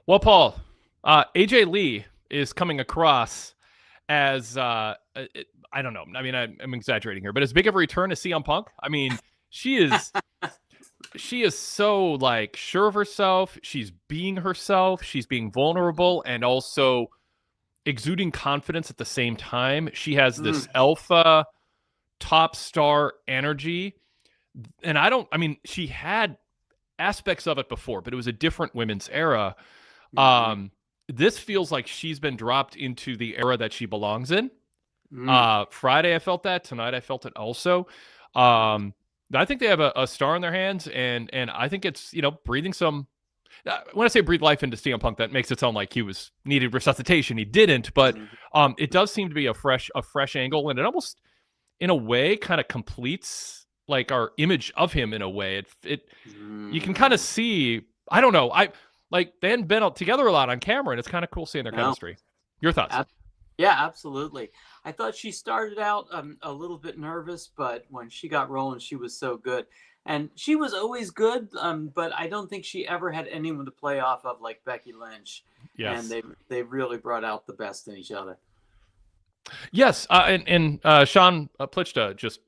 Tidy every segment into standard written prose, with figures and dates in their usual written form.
Well, Paul, AJ Lee is coming across as I don't know. I mean, I'm exaggerating here, but as big of a return as CM Punk. I mean, she is she is so like sure of herself. She's being herself. She's being vulnerable and also exuding confidence at the same time. She has this alpha top star energy. And I mean, she had aspects of it before, but it was a different women's era. This feels like she's been dropped into the era that she belongs in. Friday, I felt that. Tonight, I felt it also. I think they have a star in their hands, and I think it's, breathing some. When I say breathe life into CM Punk, that makes it sound like he needed resuscitation. He didn't, but it does seem to be a fresh angle, and it almost, in a way, kind of completes like our image of him in a way. You can kind of see. I don't know. They hadn't been together a lot on camera, and it's kind of cool seeing their chemistry. Your thoughts? Yeah, absolutely. I thought she started out a little bit nervous, but when she got rolling, she was so good. And she was always good, but I don't think she ever had anyone to play off of like Becky Lynch. Yes. And they really brought out the best in each other. Yes, and Sean Plichta just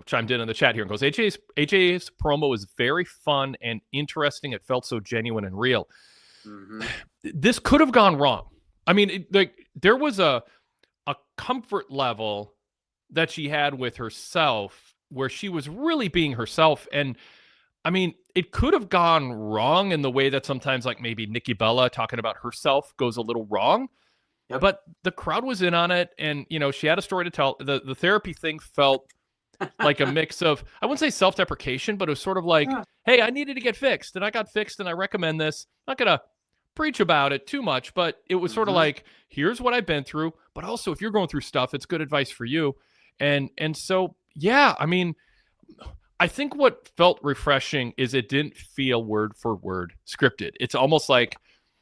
chimed in the chat here and goes, AJ's promo was very fun and interesting. It felt so genuine and real. This could have gone wrong. I mean, there was a comfort level that she had with herself where she was really being herself. And I mean, it could have gone wrong in the way that sometimes like maybe Nikki Bella talking about herself goes a little wrong. Yep. But the crowd was in on it, and she had a story to tell. The therapy thing felt like a mix of, I wouldn't say self-deprecation, but it was sort of like, hey, I needed to get fixed, and I got fixed, and I recommend this. I'm not gonna preach about it too much, but it was sort of like, here's what I've been through, but also if you're going through stuff, it's good advice for you. And so, yeah, I mean, I think what felt refreshing is it didn't feel word for word scripted. It's almost like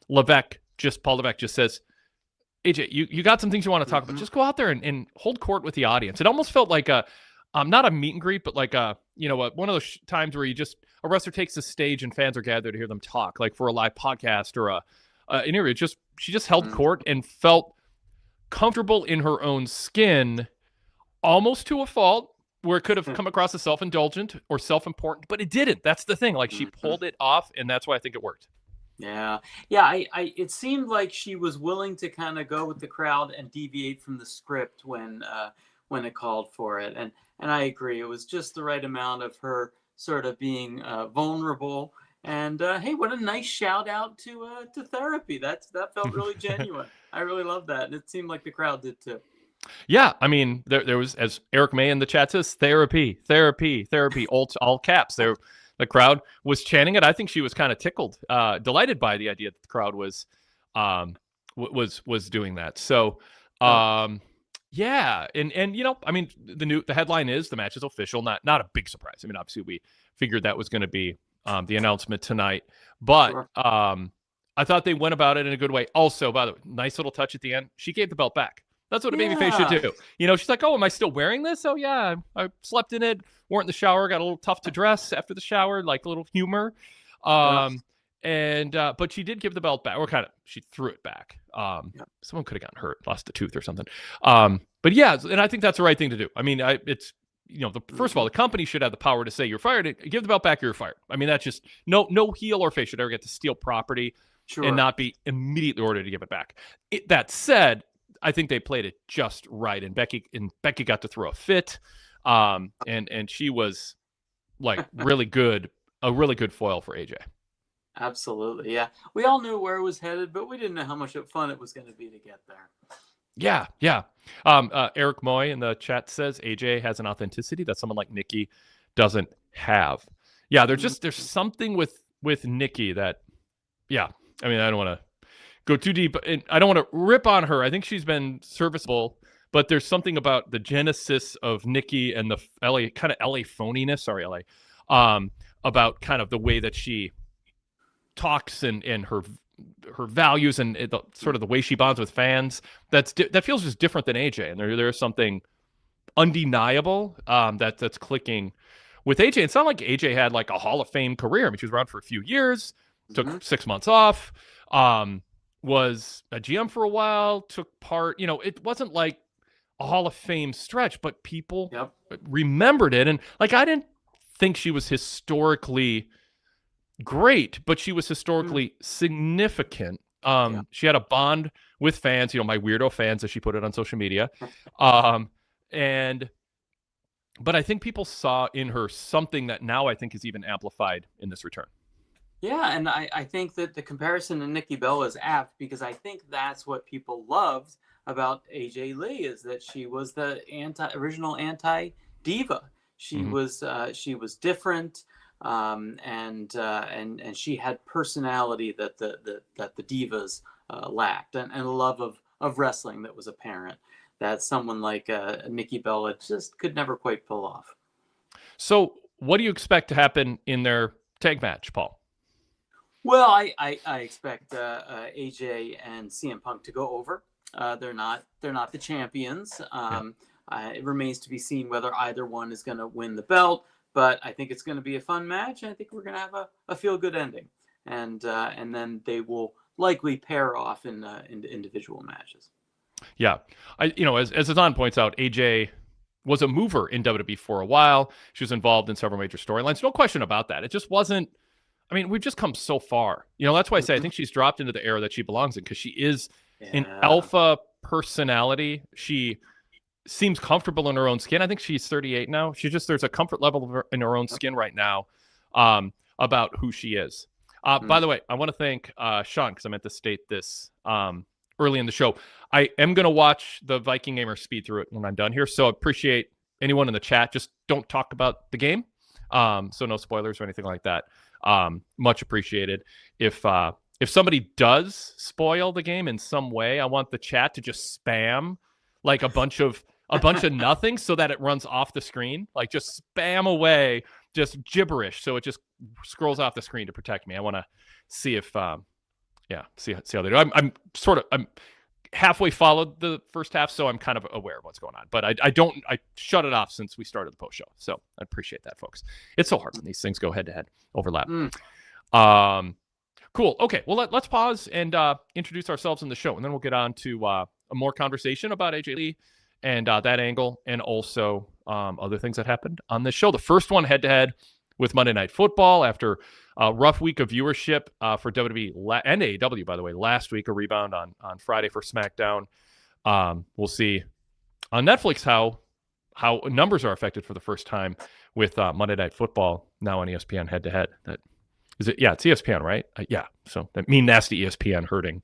Paul Levesque just says, AJ, you got some things you want to talk about. Just go out there and hold court with the audience. It almost felt like not a meet and greet, but like one of those times where a wrestler takes the stage and fans are gathered to hear them talk, like for a live podcast or an interview. She just held court and felt comfortable in her own skin, almost to a fault, where it could have come across as self-indulgent or self-important, but it didn't. That's the thing. Like she pulled it off, and that's why I think it worked. Yeah. It seemed like she was willing to kind of go with the crowd and deviate from the script when it called for it, and I agree. It was just the right amount of her sort of being vulnerable. And hey, what a nice shout out to therapy. That felt really genuine. I really love that, and it seemed like the crowd did too. Yeah, I mean, there was, as Eric May in the chat says, therapy, all caps. The crowd was chanting it. I think she was kind of tickled, delighted by the idea that the crowd was doing that. So, yeah, and I mean, the headline is the match is official. Not a big surprise. I mean, obviously we figured that was going to be the announcement tonight, but sure. I thought they went about it in a good way. Also, by the way, nice little touch at the end. She gave the belt back. That's what a babyface should do. She's like, oh, am I still wearing this? Oh, yeah, I slept in it, wore it in the shower, got a little tough to dress after the shower, like a little humor. But she did give the belt back, or she threw it back. Someone could have gotten hurt, lost a tooth or something. But yeah, and I think that's the right thing to do. I mean, it's, first of all, the company should have the power to say you're fired, give the belt back, or you're fired. I mean, that's just no heel or face should ever get to steal property and not be immediately ordered to give it back. That said, I think they played it just right, and Becky got to throw a fit, and she was like a really good foil for AJ. Absolutely, yeah. We all knew where it was headed, but we didn't know how much fun it was going to be to get there. Yeah. Eric Moy in the chat says AJ has an authenticity that someone like Nikki doesn't have. Yeah, there's something with Nikki that, yeah. I mean, I don't want to go too deep, and I don't want to rip on her. I think she's been serviceable, but there's something about the genesis of Nikki and the LA phoniness. Sorry, LA. About kind of the way that she talks and her values and sort of the way she bonds with fans. That feels just different than AJ, and there's something undeniable that's clicking with AJ. It's not like AJ had like a Hall of Fame career. I mean, she was around for a few years, took 6 months off. was a GM for a while, took part, it wasn't like a Hall of Fame stretch, but people remembered it. And like, I didn't think she was historically great, but she was historically significant. She had a bond with fans, my weirdo fans, as she put it on social media. But I think people saw in her something that now I think is even amplified in this return. Yeah, and I think that the comparison to Nikki Bella is apt, because I think that's what people loved about AJ Lee, is that she was the original anti-diva. She was different, and she had personality that the divas lacked, and a love of wrestling that was apparent, that someone like Nikki Bella just could never quite pull off. So what do you expect to happen in their tag match, Paul? Well, I expect AJ and CM Punk to go over. They're not the champions. It remains to be seen whether either one is going to win the belt, but I think it's going to be a fun match. And I think we're going to have a feel-good ending, and then they will likely pair off in individual matches. Yeah, as Azan points out, AJ was a mover in WWE for a while. She was involved in several major storylines. No question about that. It just wasn't. I mean, we've just come so far. That's why I say I think she's dropped into the era that she belongs in, because she is an alpha personality. She seems comfortable in her own skin. I think she's 38 now. There's a comfort level in her own skin right now about who she is. By the way, I want to thank Sean, because I meant to state this early in the show. I am going to watch the Viking Gamer speed through it when I'm done here. So I appreciate anyone in the chat. Just don't talk about the game. So no spoilers or anything like that. Much appreciated. If somebody does spoil the game in some way, I want the chat to just spam like a bunch of nothing, so that it runs off the screen. Like, just spam away, just gibberish, so it just scrolls off the screen to protect me. I want to see if see how they do. I'm halfway followed the first half, so I'm kind of aware of what's going on. But I shut it off since we started the post show. So I appreciate that, folks. It's so hard when these things go head to head, overlap. Cool. Okay. Well, let's pause and introduce ourselves in the show, and then we'll get on to a more conversation about AJ Lee and that angle, and also other things that happened on this show. The first one head to head with Monday Night Football after a rough week of viewership for WWE and AEW, by the way. Last week, a rebound on Friday for SmackDown. We'll see on Netflix how numbers are affected for the first time with Monday Night Football now on ESPN head to head. That is it. Yeah, it's ESPN, right? Yeah. So that mean nasty ESPN hurting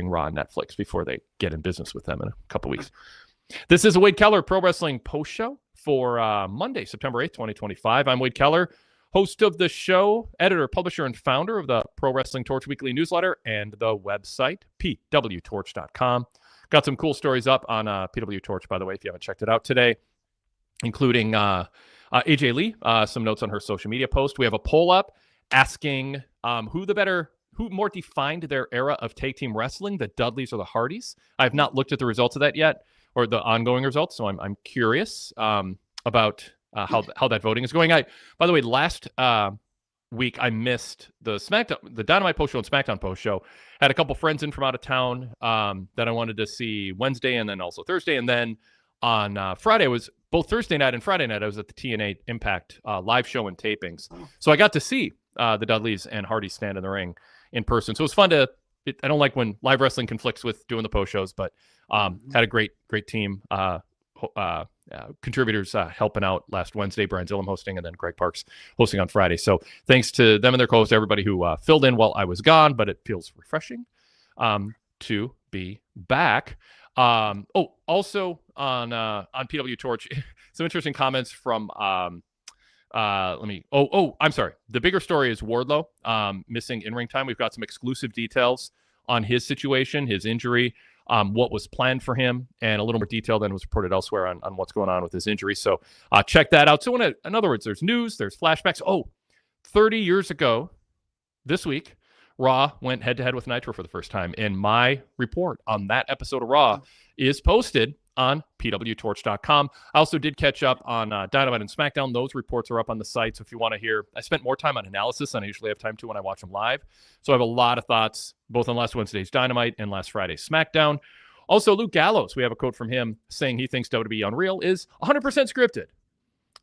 Raw and Netflix before they get in business with them in a couple weeks. This is a Wade Keller Pro Wrestling post show for Monday, September 8th, 2025. I'm Wade Keller, host of the show, editor, publisher, and founder of the Pro Wrestling Torch weekly newsletter and the website, PWTorch.com. Got some cool stories up on PWTorch, by the way, if you haven't checked it out today, including AJ Lee, some notes on her social media post. We have a poll up asking who more defined their era of tag team wrestling, the Dudleys or the Hardys. I have not looked at the results of that yet, or the ongoing results, so I'm curious about how that voting is going. By the way, last week I missed the Dynamite post show and SmackDown post show. Had a couple friends in from out of town that I wanted to see Wednesday and then also Thursday, and then on Friday was both Thursday night and Friday night. I was at the TNA Impact live show and tapings, so I got to see the Dudleys and Hardys stand in the ring in person. So it was fun to. I don't like when live wrestling conflicts with doing the post shows, but had a great team. Contributors helping out last Wednesday, Brian Zillum hosting, and then Greg Parks hosting on Friday. So thanks to them and their co-hosts, everybody who filled in while I was gone, but it feels refreshing to be back. Also on PWTorch, some interesting comments from I'm sorry. The bigger story is Wardlow missing in-ring time. We've got some exclusive details on his situation, his injury, what was planned for him, and a little more detail than was reported elsewhere on what's going on with his injury. So check that out. So in other words, there's news, there's flashbacks. 30 years ago this week, Raw went head-to-head with Nitro for the first time. And my report on that episode of Raw is posted on PWTorch.com. I also did catch up on Dynamite and SmackDown. Those reports are up on the site. So if you want to hear, I spent more time on analysis than I usually have time to when I watch them live. So I have a lot of thoughts, both on last Wednesday's Dynamite and last Friday's SmackDown. Also, Luke Gallows, we have a quote from him saying he thinks WWE Unreal is 100% scripted.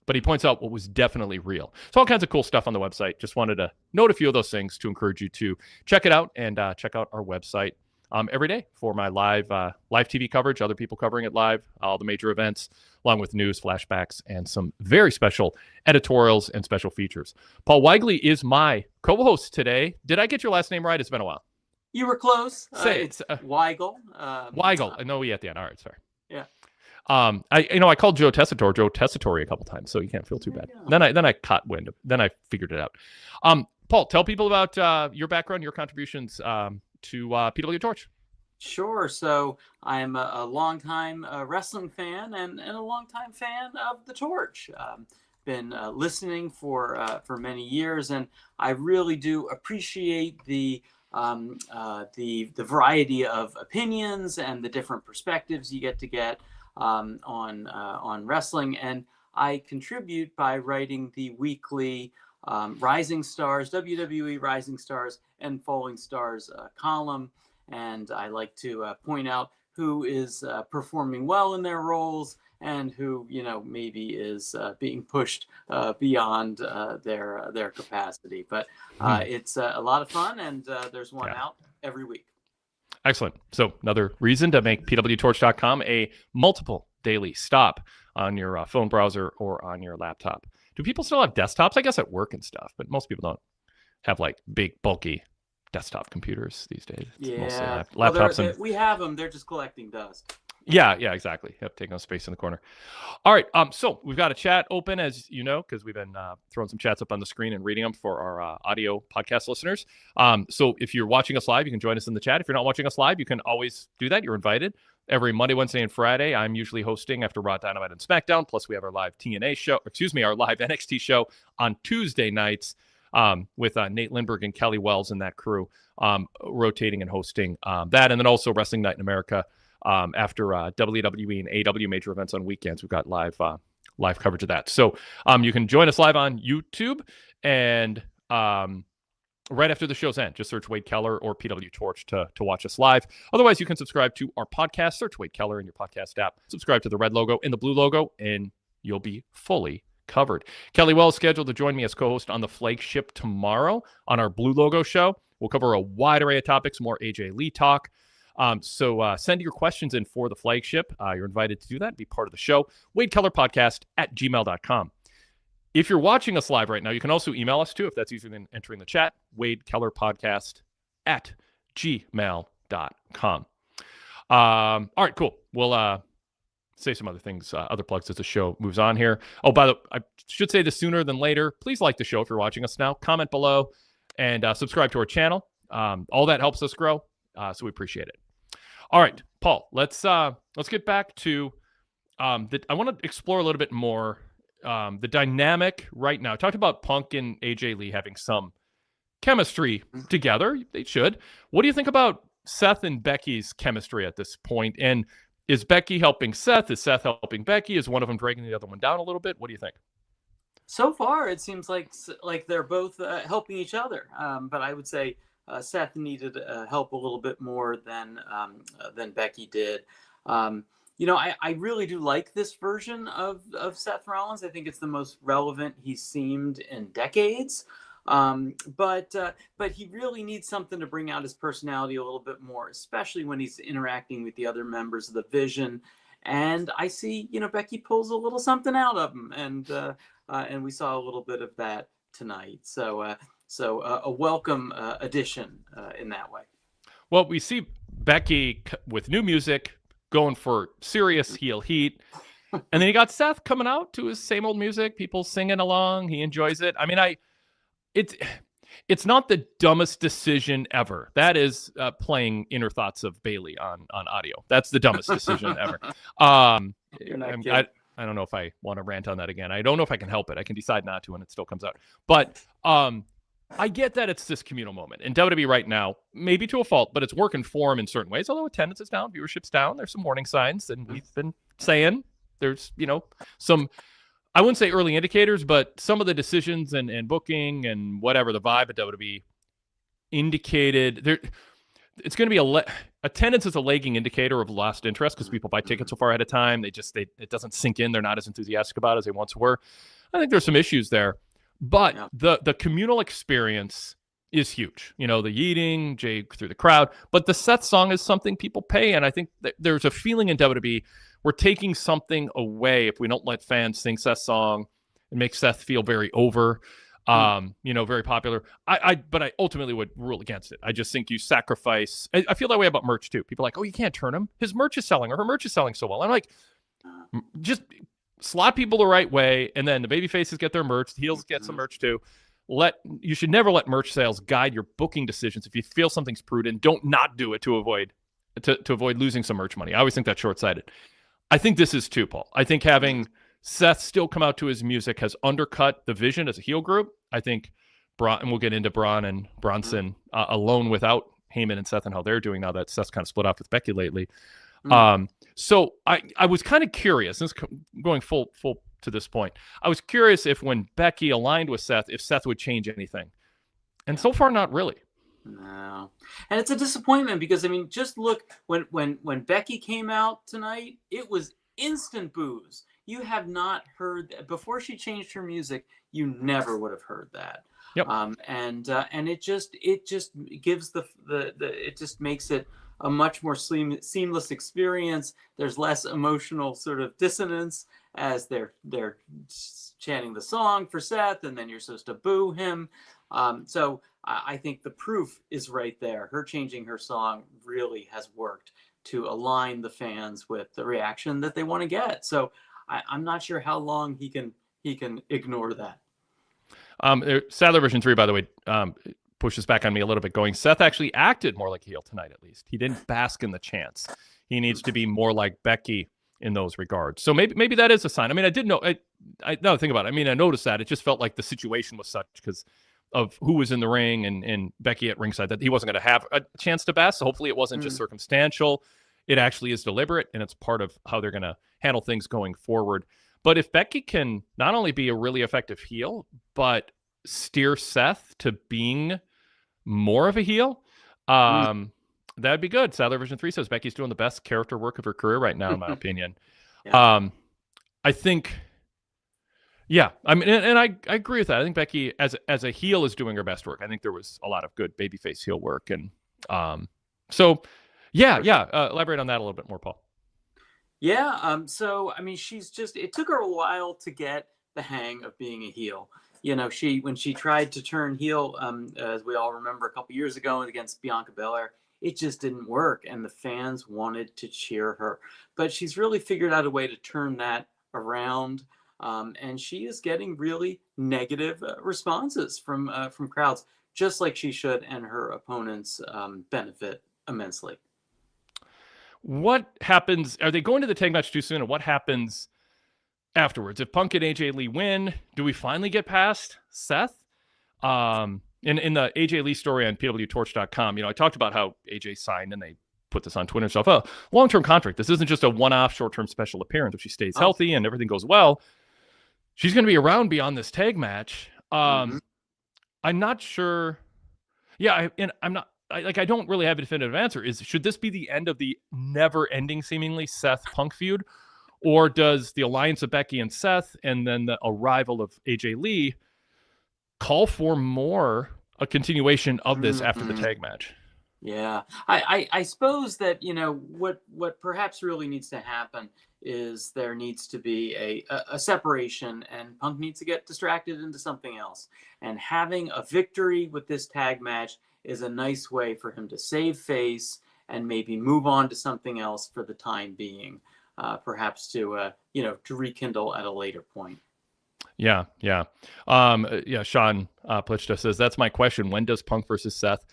But he points out what was definitely real. So all kinds of cool stuff on the website. Just wanted to note a few of those things to encourage you to check it out and check out our website every day for my live TV coverage, other people covering it live, all the major events, along with news, flashbacks, and some very special editorials and special features. Paul Weigle is my co-host today. Did I get your last name right? It's been a while. You were close. Say it's Weigle. Weigle. No E at the end. All right, sorry. Yeah. I called Joe Tessitore a couple times, so you can't feel too bad. Then I caught wind. Then I figured it out. Paul, tell people about your background, your contributions to PWTorch. Sure. So I'm a longtime wrestling fan and a longtime fan of the Torch. Been listening for many years, and I really do appreciate the variety of opinions and the different perspectives you get on wrestling. And I contribute by writing the weekly Rising Stars, WWE Rising Stars and Falling Stars column. And I like to point out who is performing well in their roles and who, maybe is being pushed beyond their capacity. But it's a lot of fun, and there's one out every week. Excellent. So another reason to make PWTorch.com a multiple daily stop on your phone browser or on your laptop. Do people still have desktops? I guess at work and stuff, but most people don't have like big, bulky desktop computers these days. It's mostly laptops. We have them. They're just collecting dust. Yeah, exactly. Yep, taking up space in the corner. All right, so we've got a chat open, as you know, because we've been throwing some chats up on the screen and reading them for our audio podcast listeners. So if you're watching us live, you can join us in the chat. If you're not watching us live, you can always do that. You're invited. Every Monday, Wednesday, and Friday, I'm usually hosting after Raw, Dynamite, and SmackDown. Plus, we have our live our live NXT show on Tuesday nights with Nate Lindbergh and Kelly Wells and that crew rotating and hosting that. And then also Wrestling Night in America. After WWE and AEW major events on weekends, we've got live coverage of that. So you can join us live on YouTube, and right after the show's end, just search Wade Keller or PWTorch to watch us live. Otherwise, you can subscribe to our podcast. Search Wade Keller in your podcast app. Subscribe to the red logo and the blue logo, and you'll be fully covered. Kelly Wells scheduled to join me as co-host on the flagship tomorrow on our blue logo show. We'll cover a wide array of topics, more AJ Lee talk. So send your questions in for the flagship. You're invited to do that. Be part of the show. WadeKellerPodcast@gmail.com. If you're watching us live right now, you can also email us too, if that's easier than entering the chat. WadeKellerPodcast@gmail.com. All right, cool. We'll say some other things, other plugs as the show moves on here. Oh, by the way, I should say this sooner than later. Please like the show if you're watching us now. Comment below and subscribe to our channel. All that helps us grow, so we appreciate it. All right, Paul, let's get back to I want to explore a little bit more the dynamic right now. I talked about Punk and AJ Lee having some chemistry together. They should. What do you think about Seth and Becky's chemistry at this point? And is Becky helping Seth? Is Seth helping Becky? Is one of them dragging the other one down a little bit? What do you think? So far, it seems like they're both helping each other. But I would say Seth needed help a little bit more than Becky did. I really do like this version of Seth Rollins. I think it's the most relevant he's seemed in decades. But he really needs something to bring out his personality a little bit more, especially when he's interacting with the other members of the Vision. And I see, Becky pulls a little something out of him, and we saw a little bit of that tonight. So a welcome addition in that way. Well, we see Becky with new music going for serious heel heat. And then you got Seth coming out to his same old music, people singing along. He enjoys it. I mean, it's not the dumbest decision ever. That is playing Inner Thoughts of Bayley on audio. That's the dumbest decision ever. I don't know if I want to rant on that again. I don't know if I can help it. I can decide not to, and it still comes out. But I get that it's this communal moment. And WWE right now, maybe to a fault, but it's working for him in certain ways. Although attendance is down, viewership's down. There's some warning signs, and we've been saying there's, some, I wouldn't say early indicators, but some of the decisions and booking and whatever, the vibe at WWE indicated there. It's going to be attendance is a lagging indicator of lost interest because people buy tickets so far ahead of time. It doesn't sink in. They're not as enthusiastic about it as they once were. I think there's some issues there, but the communal experience is huge. The yeeting, Jay through the crowd, but the Seth song is something people pay. And I think that there's a feeling in WWE, we're taking something away if we don't let fans sing Seth's song and make Seth feel very over. Very popular. But I ultimately would rule against it. I just think you sacrifice. I feel that way about merch too. People are like, oh, you can't turn him. His merch is selling, or her merch is selling so well. I'm like, just slot people the right way, and then the baby faces get their merch, the heels get some merch too. You should never let merch sales guide your booking decisions. If you feel something's prudent, don't not do it to avoid losing some merch money. I always think that's short-sighted. I think this is too, Paul. I think having Seth still come out to his music has undercut the vision as a heel group. I think Bron, and we'll get into Bron and Bronson alone without Heyman and Seth and how they're doing now that Seth's kind of split off with Becky lately. So I was kind of curious, this going full to this point, I was curious if when Becky aligned with Seth, if Seth would change anything. And so far, not really. No. And it's a disappointment because, just look, when Becky came out tonight, it was instant boos. You have not heard that. Before she changed her music, you never would have heard that. Yep. And it just gives it just makes it a much more seamless experience. There's less emotional sort of dissonance as they're chanting the song for Seth, and then you're supposed to boo him. So I think the proof is right there. Her changing her song really has worked to align the fans with the reaction that they want to get. So I'm not sure how long he can ignore that. Sadler version 3, by the way, pushes back on me a little bit, going, Seth actually acted more like a heel tonight, at least. He didn't bask in the chants. He needs to be more like Becky in those regards. So maybe that is a sign. I did know, now to think about it, I noticed that. It just felt like the situation was such because of who was in the ring and Becky at ringside that he wasn't going to have a chance to bask. So hopefully it wasn't just circumstantial. It actually is deliberate, and it's part of how they're going to handle things going forward. But if Becky can not only be a really effective heel, but steer Seth to being more of a heel, that'd be good. Sadler version 3 says Becky's doing the best character work of her career right now, in my opinion. Yeah. I think, and I agree with that. I think Becky as a heel is doing her best work. I think there was a lot of good babyface heel work, and elaborate on that a little bit more, Paul. Yeah. So she's it took her a while to get the hang of being a heel. When she tried to turn heel, as we all remember a couple years ago against Bianca Belair, it just didn't work, and the fans wanted to cheer her. But she's really figured out a way to turn that around, and she is getting really negative responses from crowds, just like she should, and her opponents benefit immensely. What happens? Are they going to the tag match too soon, and what happens afterwards? If Punk and AJ Lee win, do we finally get past Seth? In the AJ Lee story on PWTorch.com, I talked about how AJ signed, and they put this on Twitter and stuff. Oh, long-term contract. This isn't just a one-off short-term special appearance. If she stays healthy and everything goes well, she's going to be around beyond this tag match. I'm not sure. Yeah, I'm not. I don't really have a definitive answer. Should this be the end of the never-ending, seemingly, Seth-Punk feud? Or does the alliance of Becky and Seth and then the arrival of AJ Lee call for a continuation of this after the tag match? Yeah, I suppose that, what perhaps really needs to happen is there needs to be a separation, and Punk needs to get distracted into something else. And having a victory with this tag match is a nice way for him to save face and maybe move on to something else for the time being. Perhaps to rekindle at a later point. Yeah. Sean Plichta says, that's my question. When does Punk versus Seth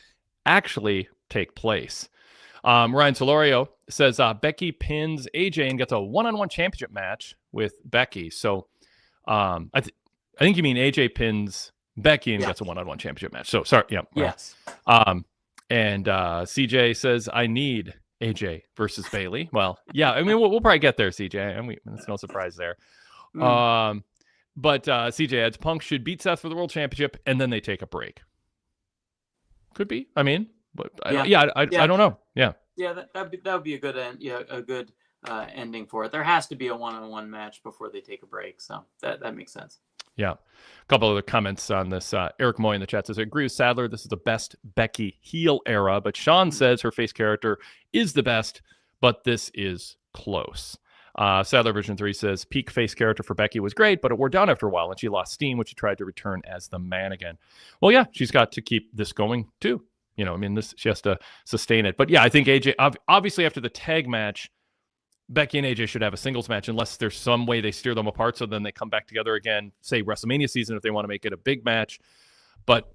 actually take place? Ryan Solorio says, Becky pins AJ and gets a one-on-one championship match with Becky. So I think you mean AJ pins Becky and gets a one-on-one championship match. So sorry. Yeah. Yes. And CJ says, I need AJ versus Bayley. Well, yeah, I mean, we'll probably get there, CJ. And it's no surprise there. But CJ adds Punk should beat Seth for the World Championship, and then they take a break. Could be. I mean, but I don't know. Yeah. Yeah, that would be a good end. Yeah, a good ending for it. There has to be a one-on-one match before they take a break, so that makes sense. Yeah. A couple of the comments on this. Eric Moy in the chat says, I agree with Sadler. This is the best Becky heel era, but Sean says her face character is the best, but this is close. Sadler version 3 says, peak face character for Becky was great, but it wore down after a while, and she lost steam when she tried to return as the man again. Well, yeah, she's got to keep this going, too. You know, I mean, she has to sustain it. But yeah, I think AJ, obviously after the tag match, Becky and AJ should have a singles match unless there's some way they steer them apart so then they come back together again, say WrestleMania season if they want to make it a big match. But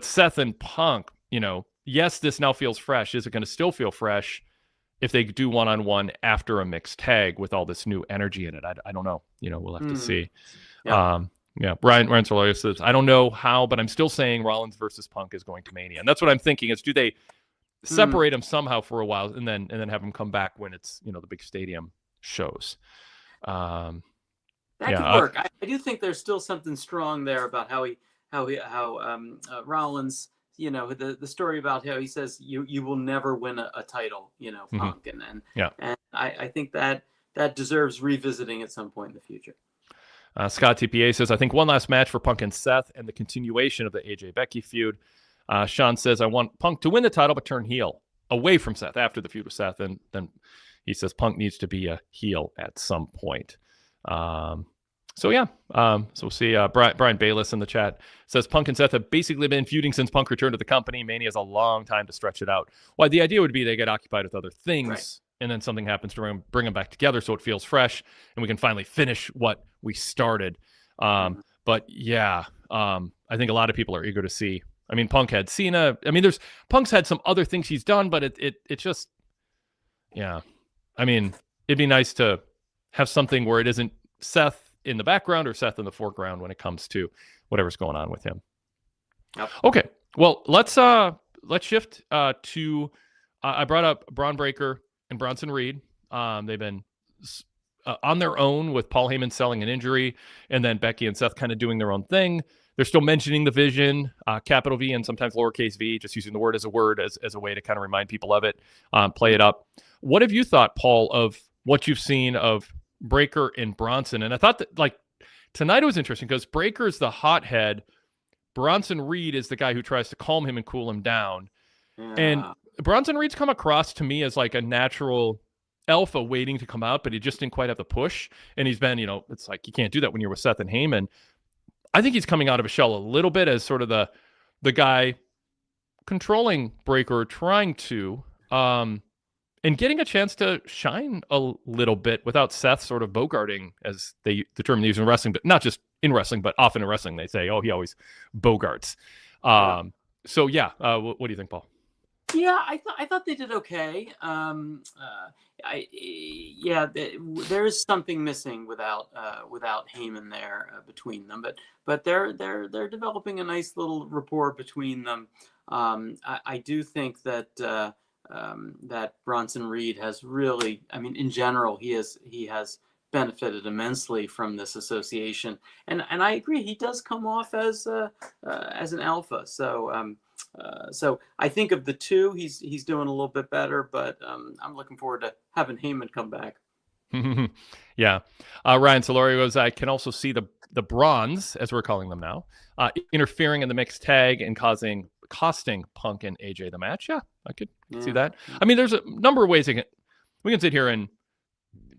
Seth and Punk, you know, yes, this now feels fresh. Is it going to still feel fresh if they do one-on-one after a mixed tag with all this new energy in it? I don't know. You know, we'll have to see. Yeah. Ryan Solorio says, I don't know how, but I'm still saying Rollins versus Punk is going to Mania. And that's what I'm thinking is, do they separate them somehow for a while and then have them come back when it's, you know, the big stadium shows? That could work. I do think there's still something strong there about how Rollins, you know, the story about how he says you will never win a title, you know, Punk, and I think that deserves revisiting at some point in the future. Scott TPA says, I think one last match for Punk and Seth and the continuation of the AJ Becky feud. Sean says, I want Punk to win the title but turn heel away from Seth after the feud with Seth. And then he says Punk needs to be a heel at some point. So we'll see. Brian Bayless in the chat says Punk and Seth have basically been feuding since Punk returned to the company. Mania has a long time to stretch it out. Well, the idea would be they get occupied with other things. Right. And then something happens to bring them back together so it feels fresh and we can finally finish what we started. But yeah, I think a lot of people are eager to see. I mean, Punk had Cena. I mean, Punk's had some other things he's done, but it just, yeah. I mean, it'd be nice to have something where it isn't Seth in the background or Seth in the foreground when it comes to whatever's going on with him. Yep. Okay. Well, let's shift to I brought up Bron Breakker and Bronson Reed. They've been on their own with Paul Heyman selling an injury, and then Becky and Seth kind of doing their own thing. They're still mentioning the vision, capital V and sometimes lowercase v, just using the word as a way to kind of remind people of it, play it up. What have you thought, Paul, of what you've seen of Breakker and Bronson? And I thought that, like, tonight it was interesting because Breakker's the hothead. Bronson Reed is the guy who tries to calm him and cool him down. Yeah. And Bronson Reed's come across to me as like a natural alpha waiting to come out, but he just didn't quite have the push. And he's been, you know, it's like you can't do that when you're with Seth and Heyman. I think he's coming out of a shell a little bit as sort of the guy controlling Breakker, trying to, and getting a chance to shine a little bit without Seth sort of bogarting, as the term they use in wrestling, but not just in wrestling, but often in wrestling they say, oh, he always bogarts. So yeah, what do you think, Paul? Yeah, I thought they did okay. There is something missing without Heyman there between them, but they're developing a nice little rapport between them. I do think that that Bronson Reed has really, I mean, in general, he has benefited immensely from this association, and I agree, he does come off as an alpha. So I think of the two, he's doing a little bit better, but I'm looking forward to having Heyman come back. Yeah. Ryan Solorio goes, I can also see the Brons, as we're calling them now, interfering in the mixed tag and costing Punk and AJ the match. Yeah, I could see that. I mean, there's a number of ways we can sit here and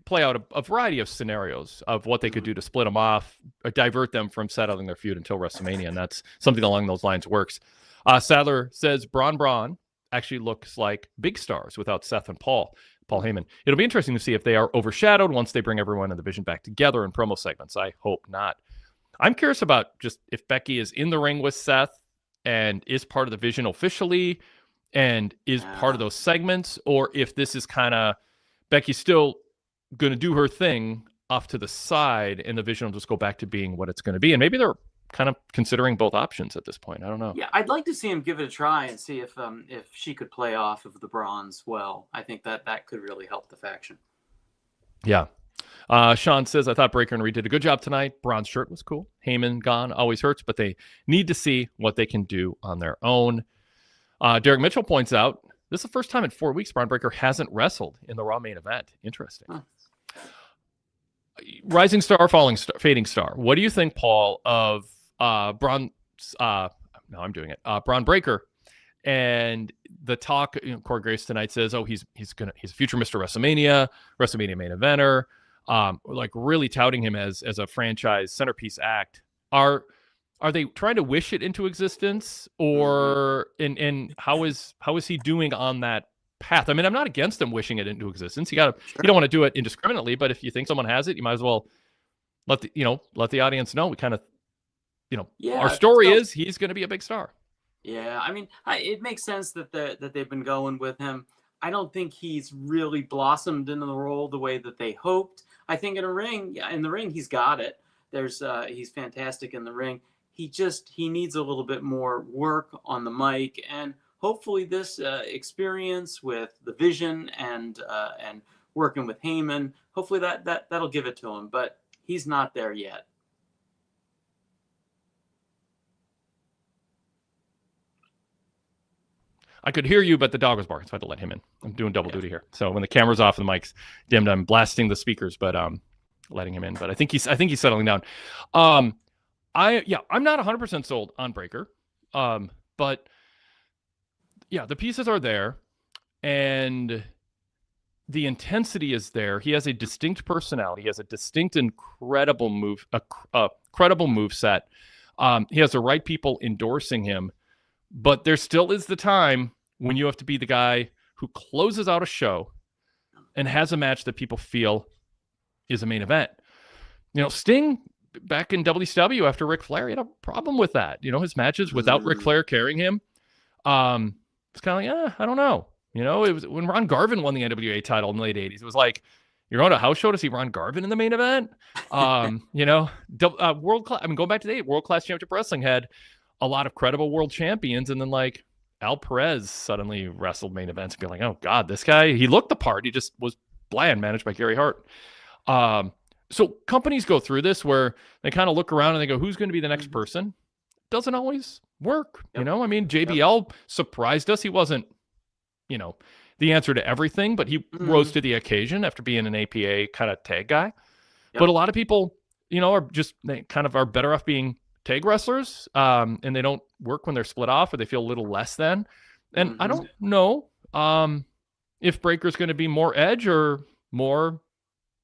play out a variety of scenarios of what they could do to split them off, or divert them from settling their feud until WrestleMania, and that's something along those lines works. Sadler says Bron actually looks like big stars without Seth and Paul Heyman. It'll be interesting to see if they are overshadowed once they bring everyone in the division back together in promo segments. I hope not. I'm curious about just if Becky is in the ring with Seth and is part of the vision officially and is part of those segments, or if this is kind of Becky still going to do her thing off to the side and the vision will just go back to being what it's going to be. And maybe they're kind of considering both options at this point. I don't know. Yeah, I'd like to see him give it a try and see if she could play off of the Brons well. I think that could really help the faction. Yeah. Sean says, I thought Breaker and Reed did a good job tonight. Braun's shirt was cool. Heyman gone always hurts, but they need to see what they can do on their own. Derek Mitchell points out, this is the first time in 4 weeks Braun Breaker hasn't wrestled in the Raw main event. Interesting. Huh. Rising star, falling star, fading star. What do you think, Paul, of Braun? I'm doing it. Braun Breaker, and the talk. Corey Grace tonight says, "Oh, he's a future Mr. WrestleMania main eventer." Like really touting him as a franchise centerpiece act. Are they trying to wish it into existence, or and how is he doing on that path? I mean, I'm not against him wishing it into existence. You don't want to do it indiscriminately, but if you think someone has it, you might as well let the audience know. We kind of, our story is he's going to be a big star. Yeah, I mean, it makes sense that they've been going with him. I don't think he's really blossomed into the role the way that they hoped. I think in the ring, he's got it. He's fantastic in the ring. He needs a little bit more work on the mic, and hopefully this experience with the Vision and working with Heyman, hopefully that'll give it to him. But he's not there yet. I could hear you, but the dog was barking, so I had to let him in. I'm doing double duty here. So when the camera's off and the mic's dimmed, I'm blasting the speakers, but letting him in. But I think he's settling down. I'm not 100% sold on Breaker, but yeah, the pieces are there, and the intensity is there. He has a distinct personality. He has a distinct, incredible move, credible move set. He has the right people endorsing him. But there still is the time when you have to be the guy who closes out a show and has a match that people feel is a main event. Sting back in WCW after Ric Flair, he had a problem with that. His matches without Ric Flair carrying him. It's kind of like, I don't know. It was when Ron Garvin won the NWA title in the late 80s. It was like, you're on a house show to see Ron Garvin in the main event. World class. I mean, going back to the World Class Championship Wrestling had a lot of credible world champions, and then like Al Perez suddenly wrestled main events and be like, oh God, this guy, he looked the part. He just was bland, managed by Gary Hart. So companies go through this where they kind of look around and they go, who's going to be the next person? Doesn't always work. Yep. I mean, JBL surprised us. He wasn't, the answer to everything, but he rose to the occasion after being an APA kind of tag guy. Yep. But a lot of people, they kind of are better off being tag wrestlers, and they don't work when they're split off, or they feel a little less than. And I don't know if Breaker's going to be more Edge or more,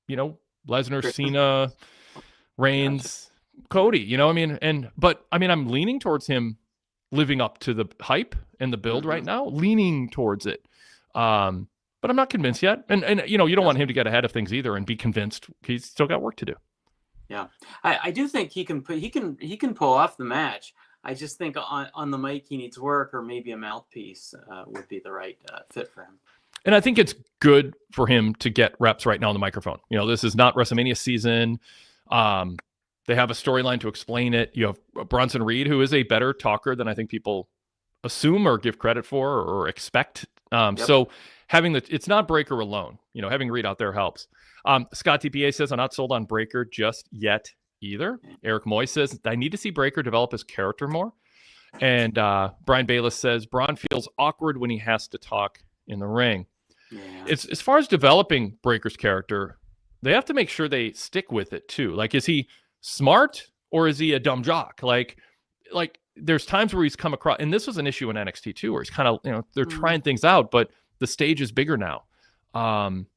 Lesnar, Cena, Reigns, Cody. But I'm leaning towards him living up to the hype and the build right now, leaning towards it. But I'm not convinced yet. And you don't want him to get ahead of things either and be convinced. He's still got work to do. Yeah, I do think he can pull off the match. I just think on the mic he needs work, or maybe a mouthpiece would be the right fit for him. And I think it's good for him to get reps right now on the microphone. This is not WrestleMania season. They have a storyline to explain it. You have Bronson Reed, who is a better talker than I think people assume or give credit for or expect. So having it's not Breaker alone. Having Reed out there helps. Scott TPA says, I'm not sold on Breaker just yet either. Eric Moy says, I need to see Breaker develop his character more. And Brian Bayless says, Bron feels awkward when he has to talk in the ring. Yeah. It's as far as developing Breaker's character, they have to make sure they stick with it too. Like, is he smart or is he a dumb jock? Like there's times where he's come across, and this was an issue in NXT too, where he's kind of, they're trying things out, but the stage is bigger now. I'm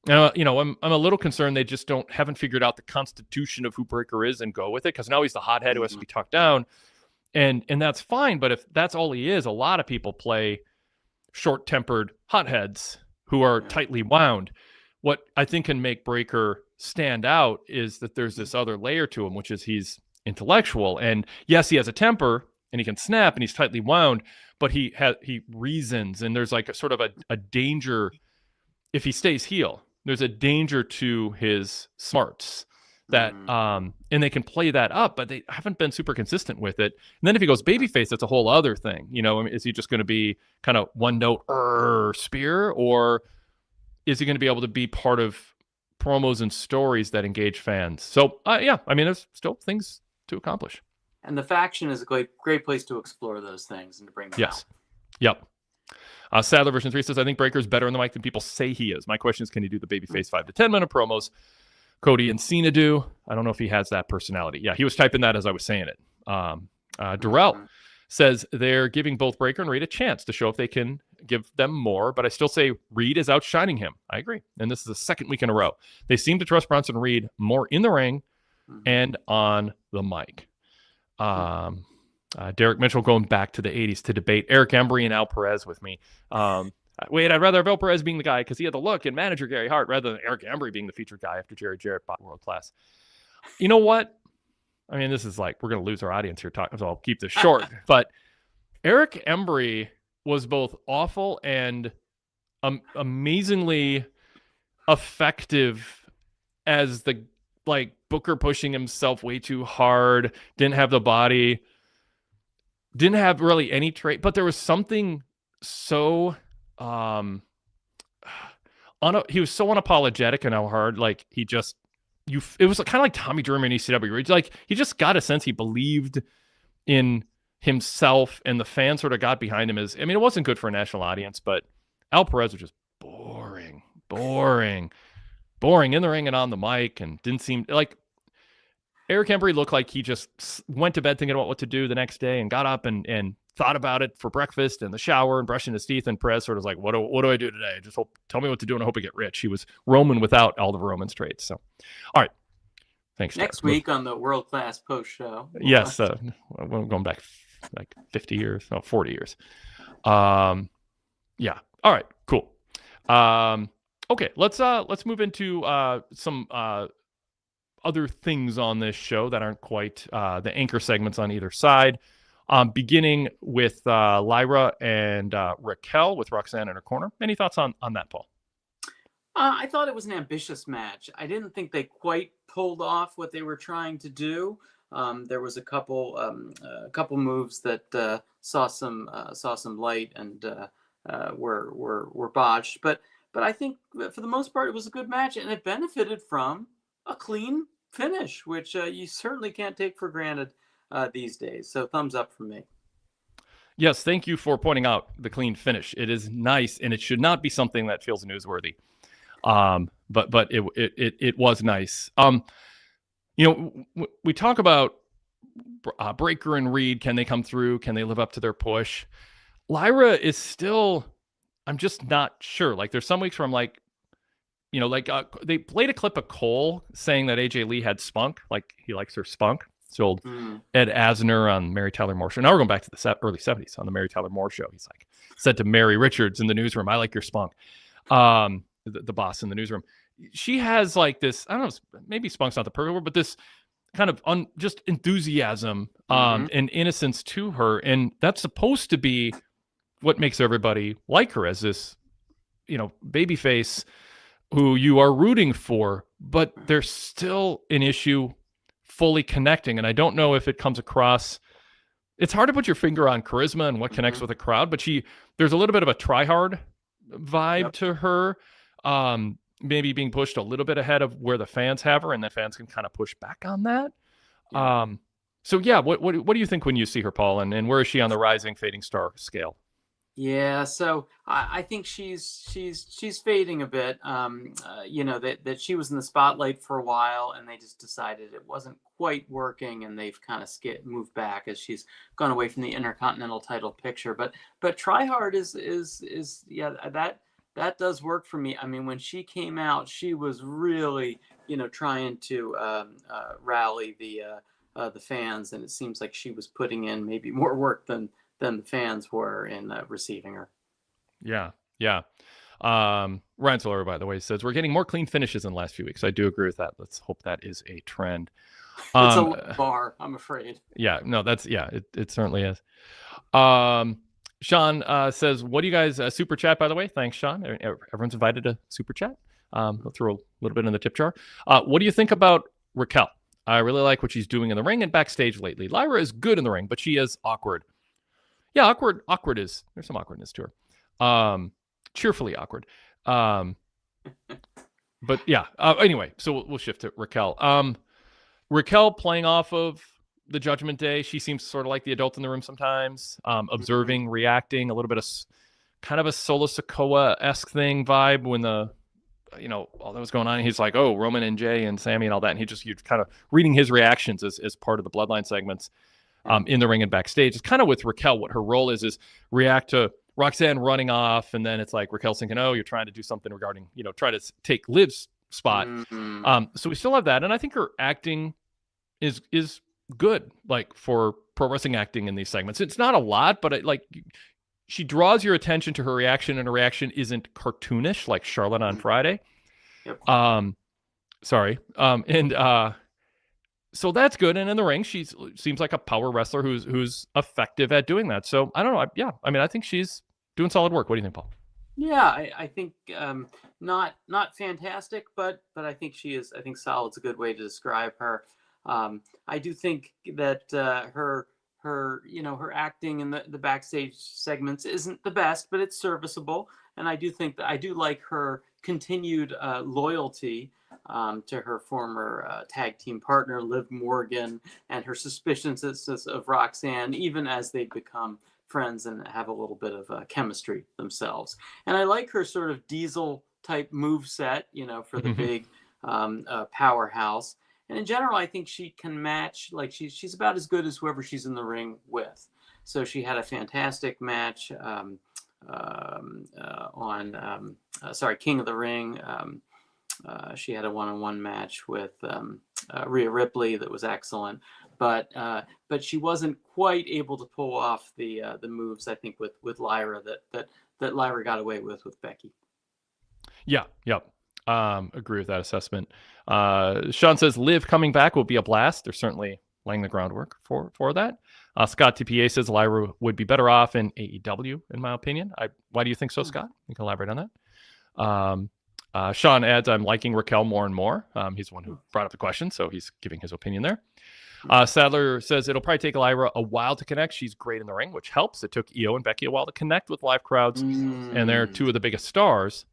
a little concerned they just haven't figured out the constitution of who Breaker is and go with it, because now he's the hothead who has to be talked down, and that's fine. But if that's all he is, a lot of people play short-tempered hotheads who are tightly wound. What I think can make Breaker stand out is that there's this other layer to him, which is he's intellectual, and yes, he has a temper and he can snap and he's tightly wound, but he reasons, and there's like a sort of a danger if he stays heel. There's a danger to his smarts that and they can play that up, but they haven't been super consistent with it. And then if he goes babyface, that's a whole other thing. You know, I mean, is he just going to be kind of one note spear, or is he going to be able to be part of promos and stories that engage fans? So yeah, I mean, there's still things to accomplish. And the faction is a great place to explore those things and to bring them out. Yep. Sadler version 3 says, I think Breaker's better on the mic than people say he is. My question is, can he do the babyface 5 to 10 minute promos Cody and Cena do? I don't know if he has that personality. Yeah, he was typing that as I was saying it. Durrell says they're giving both Breaker and Reed a chance to show if they can give them more, but I still say Reed is outshining him. I agree. And this is the second week in a row. They seem to trust Bronson and Reed more in the ring and on the mic. Derek Mitchell going back to the 80s to debate Eric Embry and Al Perez with me. Wait, I'd rather have Al Perez being the guy because he had the look and manager Gary Hart rather than Eric Embry being the featured guy after Jerry Jarrett bought World Class. You know what? I mean, this is like, we're going to lose our audience here talking, so I'll keep this short. But Eric Embry was both awful and amazingly effective as the, like, Booker pushing himself way too hard, didn't have the body, didn't have really any trait, but there was something so he was so unapologetic and how hard, like, he just it was kind of like Tommy Dreamer in ECW. Like, he just got a sense he believed in himself, and the fans sort of got behind him. I mean, it wasn't good for a national audience, but Al Perez was just boring in the ring and on the mic, and didn't seem like Eric Embry looked like he just went to bed thinking about what to do the next day and got up and thought about it for breakfast and the shower and brushing his teeth. And Perez sort of was like, what do I do today? Just tell me what to do and I hope I get rich. He was Roman without all the Roman's traits. So, all right. Thanks. Next week on the World Class Post Show. Yes. We're going back like 50 years, no, 40 years. Yeah. All right, cool. Okay, let's move into some other things on this show that aren't quite the anchor segments on either side. Beginning with Lyra and Raquel with Roxanne in her corner. Any thoughts on that, Paul? I thought it was an ambitious match. I didn't think they quite pulled off what they were trying to do. There was a couple moves that saw some light and were botched, but I think for the most part it was a good match, and it benefited from a clean finish, which you certainly can't take for granted these days. So thumbs up from me. Yes, thank you for pointing out the clean finish. It is nice, and it should not be something that feels newsworthy. But it was nice. We talk about Breaker and Reed. Can they come through? Can they live up to their push? Lyra is still, I'm just not sure. Like, there's some weeks where I'm like, they played a clip of Cole saying that AJ Lee had spunk, like he likes her spunk. It's old Ed Asner on Mary Tyler Moore show. Now we're going back to the early 70s on the Mary Tyler Moore show. He's like, said to Mary Richards in the newsroom, I like your spunk. The boss in the newsroom. She has like this, I don't know, maybe spunk's not the perfect word, but this kind of just enthusiasm and innocence to her. And that's supposed to be what makes everybody like her as this, babyface who you are rooting for, but there's still an issue fully connecting. And I don't know if it comes across. It's hard to put your finger on charisma and what connects with a crowd, but there's a little bit of a try-hard vibe to her. Maybe being pushed a little bit ahead of where the fans have her, and the fans can kind of push back on that. So yeah, what do you think when you see her, Paul, and where is she on the rising fading star scale? Yeah, so I think she's fading a bit. That she was in the spotlight for a while, and they just decided it wasn't quite working, and they've kind of moved back as she's gone away from the Intercontinental title picture. But try hard is that does work for me. I mean, when she came out, she was really trying to rally the fans, and it seems like she was putting in maybe more work than the fans were in receiving her. Yeah. Ryan Soler, by the way, says we're getting more clean finishes in the last few weeks. I do agree with that. Let's hope that is a trend. It's a low bar, I'm afraid. Yeah, no, it certainly is. Sean says, what do you guys super chat, by the way? Thanks, Sean. Everyone's invited to super chat. We'll throw a little bit in the tip jar. What do you think about Raquel. I really like what she's doing in the ring and backstage lately. Lyra is good in the ring, but she is awkward. Yeah, awkward is, there's some awkwardness to her. Cheerfully awkward. But yeah, anyway, so we'll shift to Raquel. Raquel playing off of the Judgment Day. She seems sort of like the adult in the room sometimes, observing, reacting, a little bit of kind of a Solo Sikoa-esque thing vibe when all that was going on. He's like, oh, Roman and Jay and Sammy and all that. And you're kind of reading his reactions as part of the Bloodline segments in the ring and backstage. It's kind of with Raquel, what her role is react to Roxanne running off. And then it's like Raquel's thinking, oh, you're trying to do something regarding, try to take Liv's spot. So we still have that. And I think her acting is good, like for pro wrestling acting in these segments. It's not a lot, but she draws your attention to her reaction, and her reaction isn't cartoonish like Charlotte on Friday. Yep. So that's good. And in the ring, she seems like a power wrestler who's effective at doing that. So I don't know. I think she's doing solid work. What do you think, Paul? Yeah, I think not fantastic, but I think she is. I think solid's a good way to describe her. I do think that her acting in the backstage segments isn't the best, but it's serviceable. And I do think that I do like her continued loyalty to her former tag team partner, Liv Morgan, and her suspicions of Roxanne, even as they become friends and have a little bit of chemistry themselves. And I like her sort of Diesel type move set, for the big powerhouse. And in general, I think she can match, like she's about as good as whoever she's in the ring with. So she had a fantastic match King of the Ring. She had a one-on-one match with Rhea Ripley that was excellent, but she wasn't quite able to pull off the moves, I think, with Lyra that Lyra got away with Becky. Yeah. Agree with that assessment. Sean says Liv coming back will be a blast. They're certainly laying the groundwork for that. Scott TPA says Lyra would be better off in AEW, in my opinion. Why do you think so, Scott? You can elaborate on that. Sean adds, I'm liking Raquel more and more. He's the one who brought up the question, so he's giving his opinion there. Sadler says it'll probably take Lyra a while to connect. She's great in the ring, which helps. It took Io and Becky a while to connect with live crowds, and they're two of the biggest stars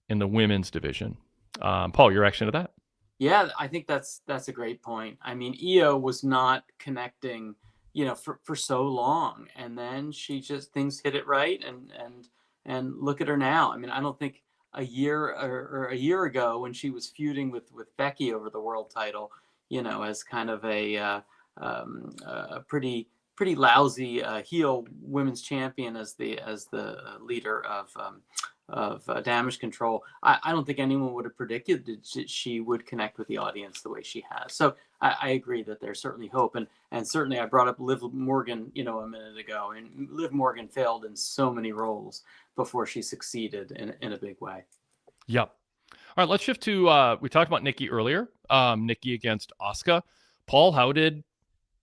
in the women's division. Paul, your reaction to that? Yeah, I think that's a great point. I mean, Io was not connecting, for so long, and then things hit it right, and look at her now. I mean, I don't think a year ago when she was feuding with Becky over the world title, as kind of a pretty lousy heel women's champion as the leader of Damage Control, I don't think anyone would have predicted that she would connect with the audience the way she has. So I agree that there's certainly hope, and certainly I brought up Liv Morgan, a minute ago, and Liv Morgan failed in so many roles before she succeeded in a big way. Yep. All right, let's shift to we talked about Nikki earlier. Nikki against Asuka. Paul, how did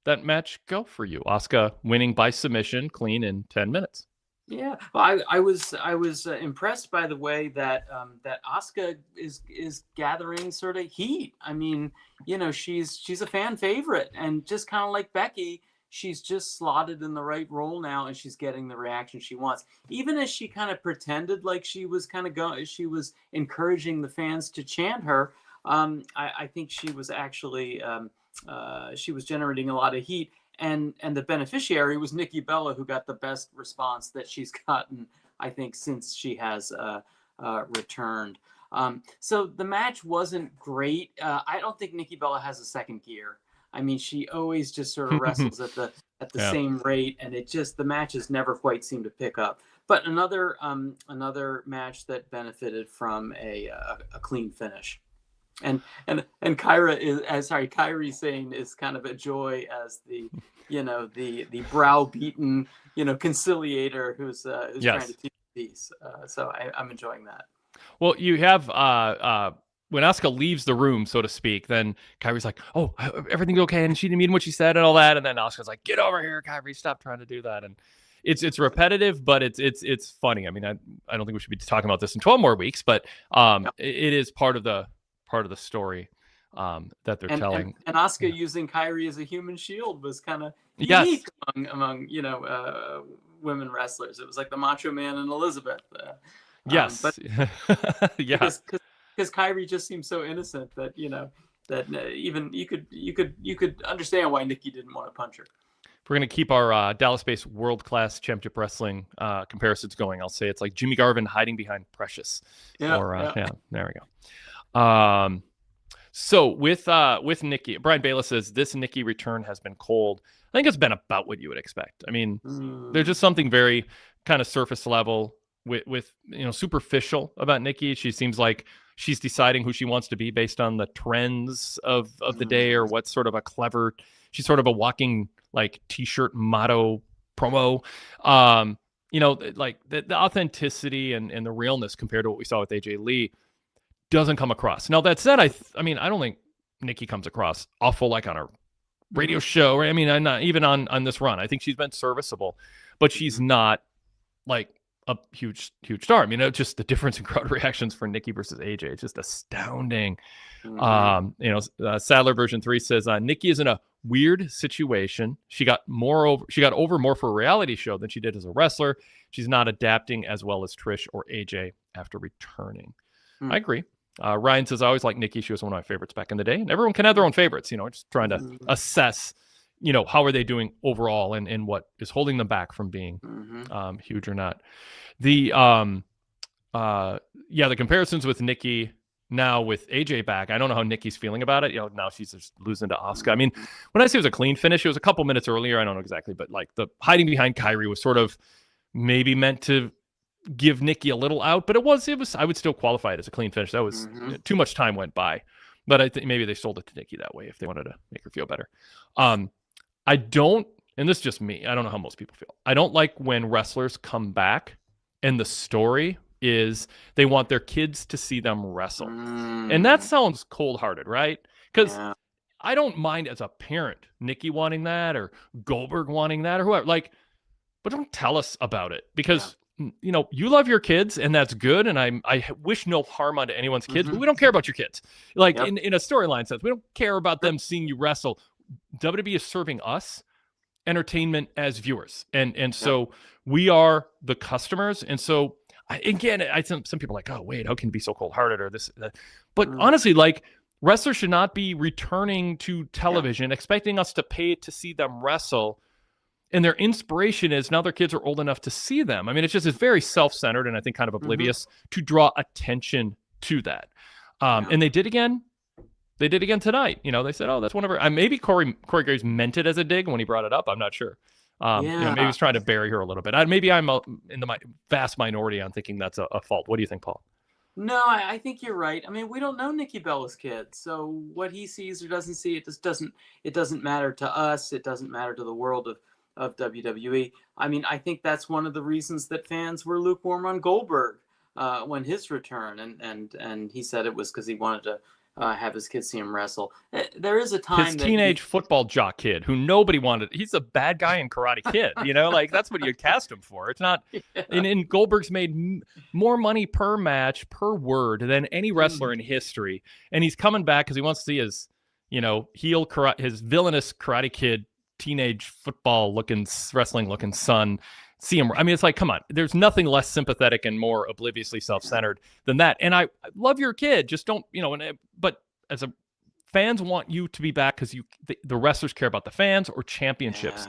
that match go for you? Asuka winning by submission, clean in 10 minutes. Yeah, well, I was impressed by the way that Asuka is gathering sort of heat. I mean, she's a fan favorite, and just kind of like Becky, she's just slotted in the right role now, and she's getting the reaction she wants. Even as she kind of pretended like she was she was encouraging the fans to chant her. I think she was actually she was generating a lot of heat. And the beneficiary was Nikki Bella, who got the best response that she's gotten, I think, since she has returned. So the match wasn't great. I don't think Nikki Bella has a second gear. I mean, she always just sort of wrestles at the same rate, and the matches never quite seem to pick up. But another match that benefited from a clean finish. And Kairi Sane is kind of a joy as the browbeaten conciliator who's trying to teach peace. So I'm enjoying that. Well, you have when Asuka leaves the room, so to speak, then Kairi's like, "Oh, everything's okay," and she didn't mean what she said and all that. And then Asuka's like, "Get over here, Kairi! Stop trying to do that." And it's repetitive, but it's funny. I mean, I don't think we should be talking about this in 12 more weeks, but it is part of the story. that they're And telling. Asuka Yeah. using Kyrie as a human shield was kind of Yes. unique among women wrestlers. It was like the Macho Man and Elizabeth. But Yes. Yeah. because Kyrie just seems so innocent that that even you could understand why Nikki didn't want to punch her. If we're going to keep our Dallas-based world-class championship wrestling comparisons going, I'll say it's like Jimmy Garvin hiding behind Precious. Yeah, Yeah, there we go. So with Nikki, Brian Bayless says this Nikki return has been cold. I think it's been about what you would expect. I mean, there's just something very kind of surface level with superficial about Nikki. She seems like she's deciding who she wants to be based on the trends of the day, or what's sort of a clever. She's sort of a walking like t-shirt motto promo. Like the authenticity and the realness compared to what we saw with AJ Lee doesn't come across. Now that said, I don't think Nikki comes across awful like on a radio show. I mean, I'm not even on this run. I think she's been serviceable, but she's not like a huge star. I mean, just the difference in crowd reactions for Nikki versus AJ, it's just astounding. Sadler version 3 says Nikki is in a weird situation. She got over more for a reality show than she did as a wrestler. She's not adapting as well as Trish or AJ after returning. I agree. Ryan says, I always liked Nikki. She was one of my favorites back in the day. And everyone can have their own favorites, just trying to assess, how are they doing overall and what is holding them back from being huge or not. The comparisons with Nikki now with AJ back, I don't know how Nikki's feeling about it. Now she's just losing to Asuka. I mean, when I say it was a clean finish, it was a couple minutes earlier. I don't know exactly, but like the hiding behind Kyrie was sort of maybe meant to give Nikki a little out, but it was I would still qualify it as a clean finish. That was too much time went by, but I think maybe they sold it to Nikki that way if they wanted to make her feel better. I don't, and this is just me, I don't know how most people feel. I don't like when wrestlers come back and the story is they want their kids to see them wrestle. And that sounds cold-hearted, right? Because I don't mind as a parent Nikki wanting that or Goldberg wanting that or whoever, but don't tell us about it, because you love your kids and that's good. And I wish no harm onto anyone's kids, but we don't care about your kids. In a storyline sense, we don't care about them seeing you wrestle. WWE is serving us entertainment as viewers. And so we are the customers. And so some people are like, oh, wait, how can you be so cold-hearted or this? But honestly, wrestlers should not be returning to television expecting us to pay to see them wrestle. And their inspiration is now their kids are old enough to see them. I mean, it's very self-centered and I think kind of oblivious to draw attention to that. And they did again. They did again tonight. They said, oh, that's one of her. Maybe Corey Graves meant it as a dig when he brought it up. I'm not sure. Maybe he's trying to bury her a little bit. Maybe I'm in the vast minority on thinking that's a fault. What do you think, Paul? No, I think you're right. I mean, we don't know Nikki Bella's kid, so what he sees or doesn't see, it doesn't matter to us. It doesn't matter to the world of WWE. I mean, I think that's one of the reasons that fans were lukewarm on Goldberg when his return, and he said it was because he wanted to have his kids see him wrestle. There is a time his teenage football jock kid who nobody wanted. He's a bad guy in Karate Kid. That's what you cast him for. It's not. And Goldberg's made more money per match per word than any wrestler in history, and he's coming back because he wants to see his his villainous Karate Kid teenage football looking wrestling looking son see him. I mean, it's like, come on, there's nothing less sympathetic and more obliviously self-centered than that. And I love your kid, just don't, but as fans want you to be back because the wrestlers care about the fans or championships.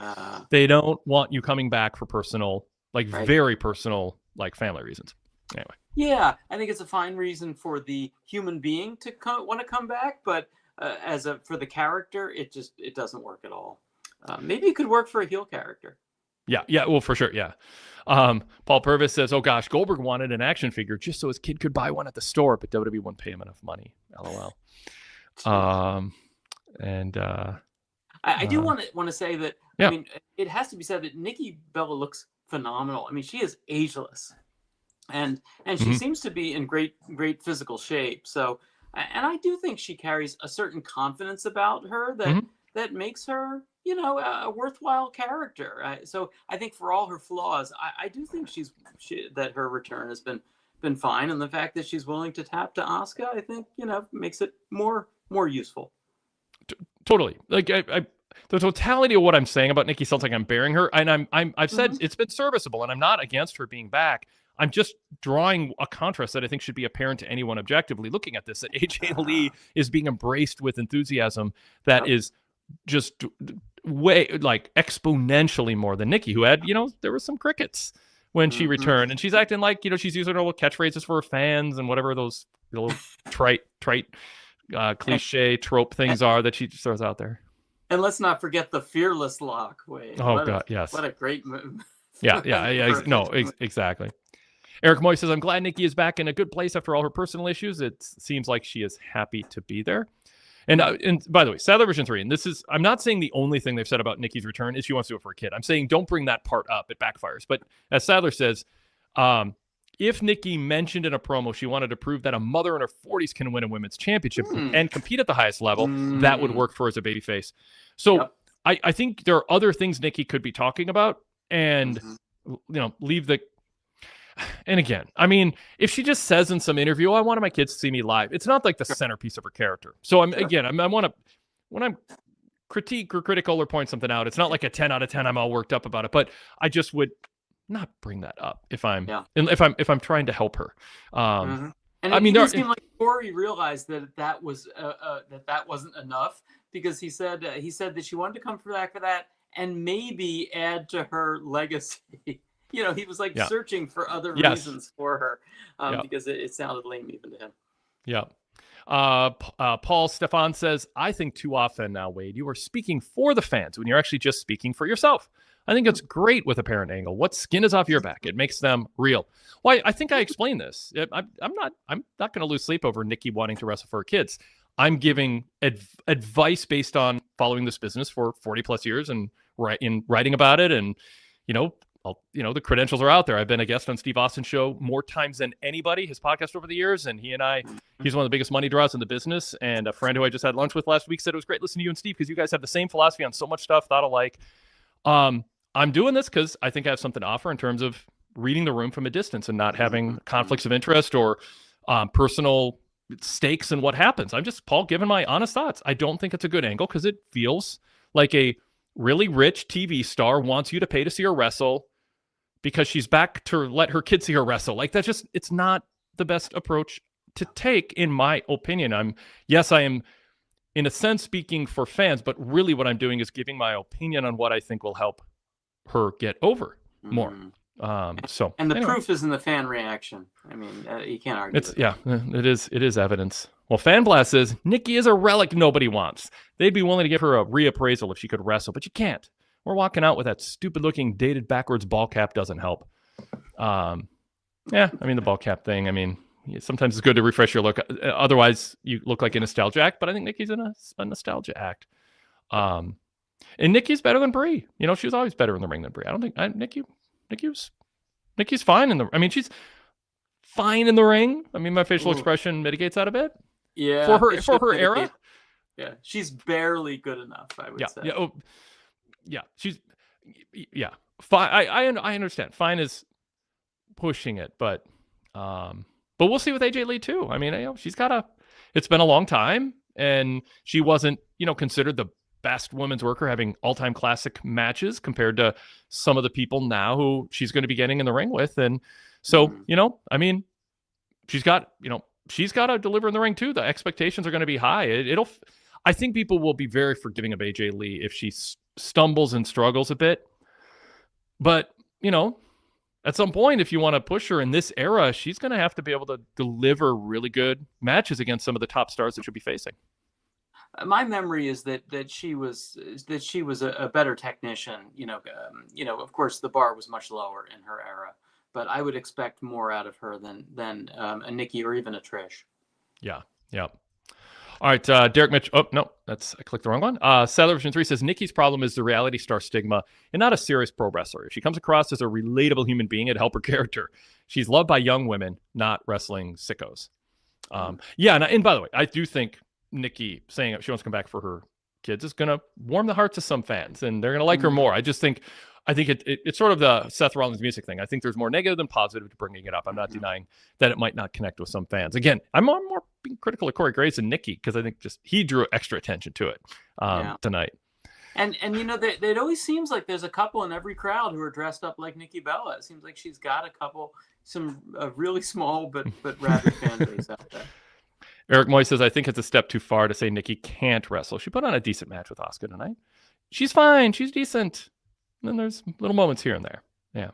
They don't want you coming back for personal, very personal, family reasons. Anyway. Yeah, I think it's a fine reason for the human being to want to come back, but for the character, it doesn't work at all. Maybe it could work for a heel character. Yeah, well, for sure, yeah. Paul Purvis says, oh gosh, Goldberg wanted an action figure just so his kid could buy one at the store, but WWE wouldn't pay him enough money. LOL. I do want to say that, I mean, it has to be said that Nikki Bella looks phenomenal. I mean, she is ageless. And she seems to be in great physical shape. So, and I do think she carries a certain confidence about her that makes her, a worthwhile character. So I think for all her flaws, I do think that her return has been fine, and the fact that she's willing to tap to Asuka, I think makes it more more useful. Totally. Like the totality of what I'm saying about Nikki sounds like I'm burying her, and I've said it's been serviceable, and I'm not against her being back. I'm just drawing a contrast that I think should be apparent to anyone objectively looking at this, that AJ Lee is being embraced with enthusiasm that is just way, like, exponentially more than Nikki, who had, there were some crickets when she returned, and she's acting like, she's using her little catchphrases for her fans and whatever those little trite cliche trope things are that she just throws out there. And let's not forget the fearless lock, Wade. God, yes. What a great move. Exactly. Eric Moy says, I'm glad Nikki is back in a good place after all her personal issues. It seems like she is happy to be there. And by the way, Sadler version 3, and this is, I'm not saying the only thing they've said about Nikki's return is she wants to do it for a kid. I'm saying don't bring that part up. It backfires. But as Sadler says, if Nikki mentioned in a promo she wanted to prove that a mother in her 40s can win a women's championship and compete at the highest level, that would work for her as a babyface. So I think there are other things Nikki could be talking about, and leave the. And again, I mean, if she just says in some interview, I wanted my kids to see me live, it's not like the centerpiece of her character. So I want to, when I'm critique or critical or point something out, it's not like a 10 out of 10. I'm all worked up about it, but I just would not bring that up if I'm trying to help her. And I mean, it seemed like Corey realized that wasn't enough, because he said that she wanted to come back for that and maybe add to her legacy. He was searching for other reasons for her, because it sounded lame even to him. Yeah. Paul Stefan says, I think too often now, Wade, you are speaking for the fans when you're actually just speaking for yourself. I think it's great with a parent angle. What skin is off your back? It makes them real. Well, I think I explained this. I'm not going to lose sleep over Nikki wanting to wrestle for her kids. I'm giving advice based on following this business for 40 plus years and writing about it. And, the credentials are out there. I've been a guest on Steve Austin's show more times than anybody, his podcast over the years. And he's one of the biggest money draws in the business. And a friend who I just had lunch with last week said it was great listening to you and Steve, because you guys have the same philosophy on so much stuff, thought alike. I'm doing this because I think I have something to offer in terms of reading the room from a distance and not having conflicts of interest or personal stakes in what happens. I'm just, Paul, giving my honest thoughts. I don't think it's a good angle because it feels like a really rich TV star wants you to pay to see her wrestle because she's back to let her kids see her wrestle. Like, that's just, it's not the best approach to take, in my opinion. I am in a sense speaking for fans, but really what I'm doing is giving my opinion on what I think will help her get over more. And the proof is in the fan reaction. I mean, you can't argue. It is evidence. Well, Fan Blast says Nikki is a relic nobody wants. They'd be willing to give her a reappraisal if she could wrestle, but you can't. We're walking out with that stupid looking dated backwards ball cap. Doesn't help. The ball cap thing. I mean, sometimes it's good to refresh your look. Otherwise, you look like a nostalgia act. But I think Nikki's in a nostalgia act. And Nikki's better than Brie. She was always better in the ring than Brie. I don't think Nikki's fine in the. I mean, she's fine in the ring. I mean, my facial expression mitigates that a bit. Yeah, for her era. Yeah, she's barely good enough, I would say. She's fine. I understand. Fine is pushing it, but we'll see with AJ Lee too. I mean, it's been a long time, and she wasn't, considered the best women's worker, having all-time classic matches compared to some of the people now who she's going to be getting in the ring with. And so, I mean, she's got to deliver in the ring too. The expectations are going to be high. I think people will be very forgiving of AJ Lee if she stumbles and struggles a bit. But, at some point, if you want to push her in this era, she's going to have to be able to deliver really good matches against some of the top stars that she'll be facing. My memory is that she was a better technician. Of course, the bar was much lower in her era, but I would expect more out of her than a Nikki or even a Trish. Yeah. All right, Derek Mitch. Oh, no, I clicked the wrong one. Sadler version 3 says Nikki's problem is the reality star stigma and not a serious pro wrestler. If she comes across as a relatable human being, it'd help her character. She's loved by young women, not wrestling sickos. And by the way, I do think Nikki saying she wants to come back for her kids is going to warm the hearts of some fans, and they're going to like her more. I just think I think it's sort of the Seth Rollins music thing. I think there's more negative than positive to bringing it up. I'm not denying that it might not connect with some fans. Again, I'm more being critical of Corey Graves and Nikki because I think just he drew extra attention to it tonight. And it always seems like there's a couple in every crowd who are dressed up like Nikki Bella. It seems like she's got some really small but rabid fan base out there. Eric Moy says, I think it's a step too far to say Nikki can't wrestle. She put on a decent match with Asuka tonight. She's fine. She's decent. And then there's little moments here and there. Yeah.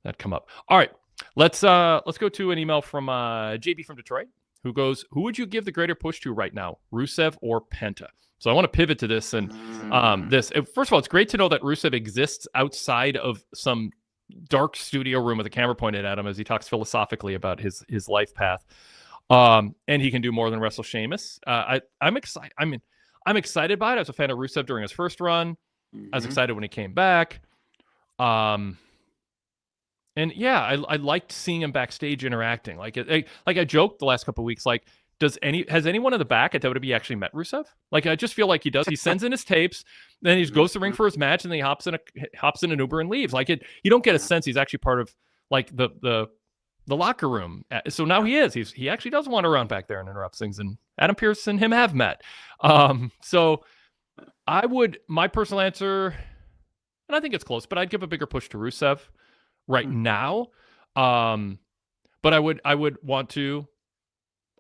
That come up. All right. Let's go to an email from JB from Detroit who goes, who would you give the greater push to right now, Rusev or Penta? So I want to pivot to this. And first of all, it's great to know that Rusev exists outside of some dark studio room with a camera pointed at him as he talks philosophically about his life path. And he can do more than wrestle Sheamus. I'm excited. I'm excited by it. I was a fan of Rusev during his first run. I was excited when he came back. And yeah, I liked seeing him backstage interacting. Like I joked the last couple of weeks, like, has anyone in the back at WWE actually met Rusev? Like, I just feel like he does. He sends in his tapes, then he goes to the ring for his match, and then he hops in an Uber and leaves. Like, you don't get a sense he's actually part of like the locker room. So now he is. He actually does wander around back there and interrupt things. And Adam Pearce and him have met. So my personal answer, and I think it's close, but I'd give a bigger push to Rusev right now. But I would want to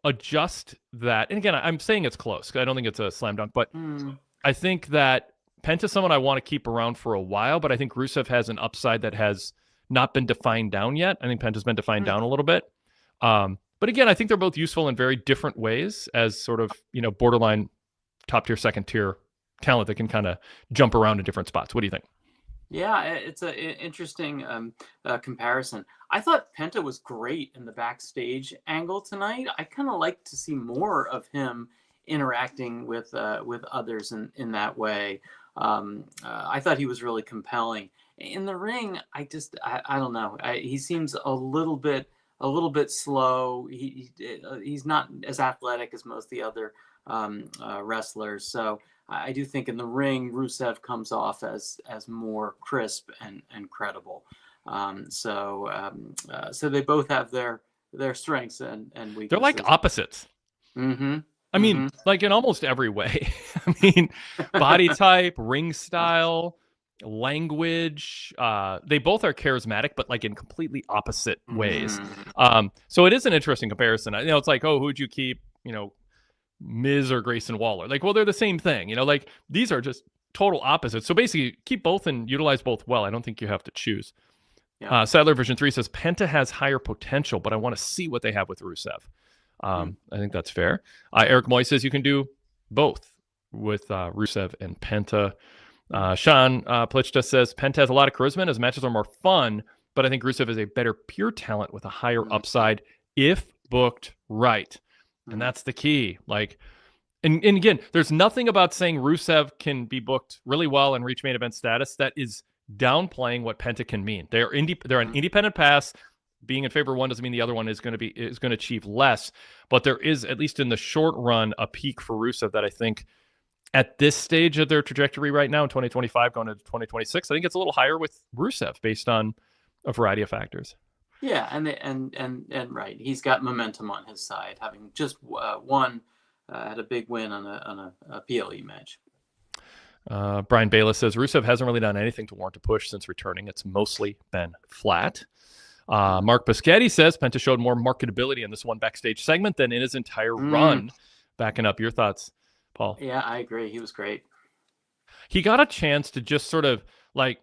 adjust that. And again, I'm saying it's close. I don't think it's a slam dunk, but I think that Penta's someone I want to keep around for a while, but I think Rusev has an upside that has not been defined down yet. I think Penta's been defined down a little bit. But again, I think they're both useful in very different ways as sort of, borderline top tier, second tier talent that can kind of jump around in different spots. What do you think? Yeah, it's an interesting comparison. I thought Penta was great in the backstage angle tonight. I kind of like to see more of him interacting with others in that way. I thought he was really compelling. In the ring, I don't know. He seems a little bit slow. He's not as athletic as most of the other wrestlers. So I do think in the ring, Rusev comes off as more crisp and credible. So they both have their strengths and weaknesses. They're like opposites. I mean, like in almost every way. I mean, body type, ring style, language. They both are charismatic, but like in completely opposite ways. So it is an interesting comparison. It's like, oh, who'd you keep? Miz or Grayson Waller. Like, well, they're the same thing. Like these are just total opposites. So basically, keep both and utilize both well. I don't think you have to choose. Yeah. Sadler Vision 3 says Penta has higher potential, but I want to see what they have with Rusev. I think that's fair. Eric Moy says you can do both with Rusev and Penta. Sean Plichta says Penta has a lot of charisma and his matches are more fun, but I think Rusev is a better pure talent with a higher upside if booked right. And that's the key. Like, and again, there's nothing about saying Rusev can be booked really well and reach main event status that is downplaying what Penta can mean. They're an independent pass. Being in favor of one doesn't mean the other one is going to achieve less. But there is, at least in the short run, a peak for Rusev that I think at this stage of their trajectory right now in 2025 going into 2026, I think it's a little higher with Rusev based on a variety of factors. Yeah, and right, he's got momentum on his side, having just had a big win on a PLE match. Brian Bayless says Rusev hasn't really done anything to warrant a push since returning. It's mostly been flat. Mark Biscotti says Penta showed more marketability in this one backstage segment than in his entire run. Backing up your thoughts, Paul. Yeah, I agree. He was great. He got a chance to just sort of like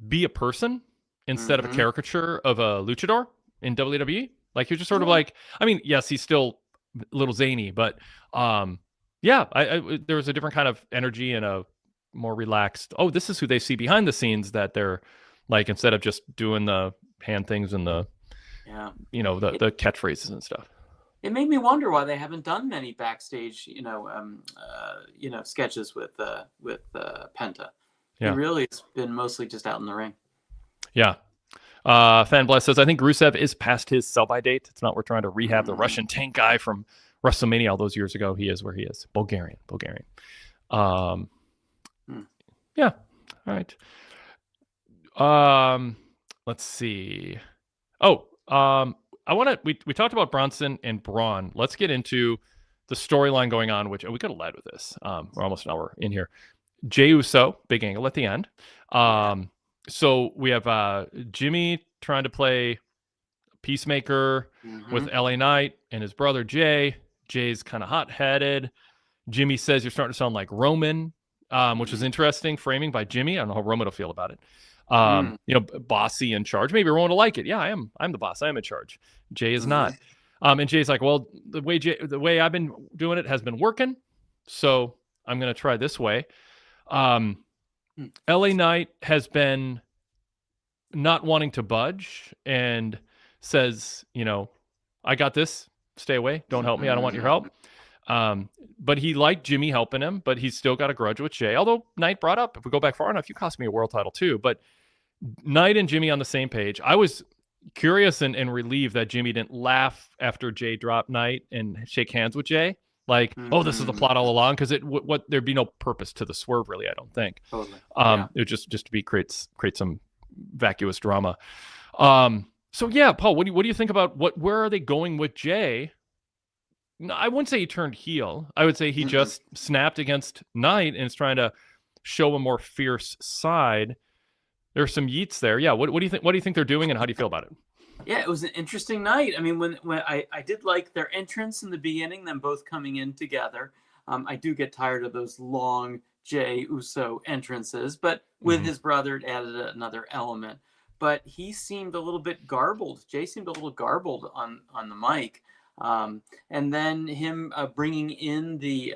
be a person instead of a caricature of a luchador in WWE. Like he was just sort of like, I mean, yes, he's still a little zany, but yeah, there was a different kind of energy and a more relaxed, oh, this is who they see behind the scenes, that they're like, instead of just doing the hand things and the the catchphrases and stuff. It made me wonder why they haven't done many backstage sketches with Penta. He really has been mostly just out in the ring. Yeah. Fan Bless says, I think Rusev is past his sell-by date. It's not worth trying to rehab the Russian tank guy from WrestleMania all those years ago. He is where he is. Bulgarian. Yeah. All right. Let's see. Oh, I want to. We talked about Bronson and Braun. Let's get into the storyline going on. Which we could have led with this. We're almost an hour in here. Jey Uso, big angle at the end. So we have Jimmy trying to play peacemaker with LA Knight and his brother Jay. Jay's kind of hot-headed. Jimmy says you're starting to sound like Roman, which is interesting framing by Jimmy. I don't know how Roman will feel about it. Bossy, in charge. Maybe Roman will like it. Yeah, I'm the boss. I am in charge. Jay is not. And Jay's like, well, the way I've been doing it has been working, so I'm going to try this way. LA Knight has been not wanting to budge and says, I got this. Stay away. Don't help me. I don't want your help. But he liked Jimmy helping him, but he's still got a grudge with Jay. Although Knight brought up, if we go back far enough, you cost me a world title too. But Knight and Jimmy on the same page. I was curious and relieved that Jimmy didn't laugh after Jay dropped Knight and shake hands with Jay. Like, oh, this is the plot all along, because there'd be no purpose to the swerve, really. I don't think. Totally. It would just to be create some vacuous drama. So yeah, Paul, what do you think about where are they going with Jay? No, I wouldn't say he turned heel. I would say he just snapped against Knight and is trying to show a more fierce side. There's some yeets there. Yeah. What do you think? What do you think they're doing, and how do you feel about it? Yeah, it was an interesting night. I mean, when I did like their entrance in the beginning, them both coming in together. I do get tired of those long Jey Uso entrances, but with his brother, it added another element. But he seemed a little bit garbled. Jay seemed a little garbled on the mic. And then him bringing in he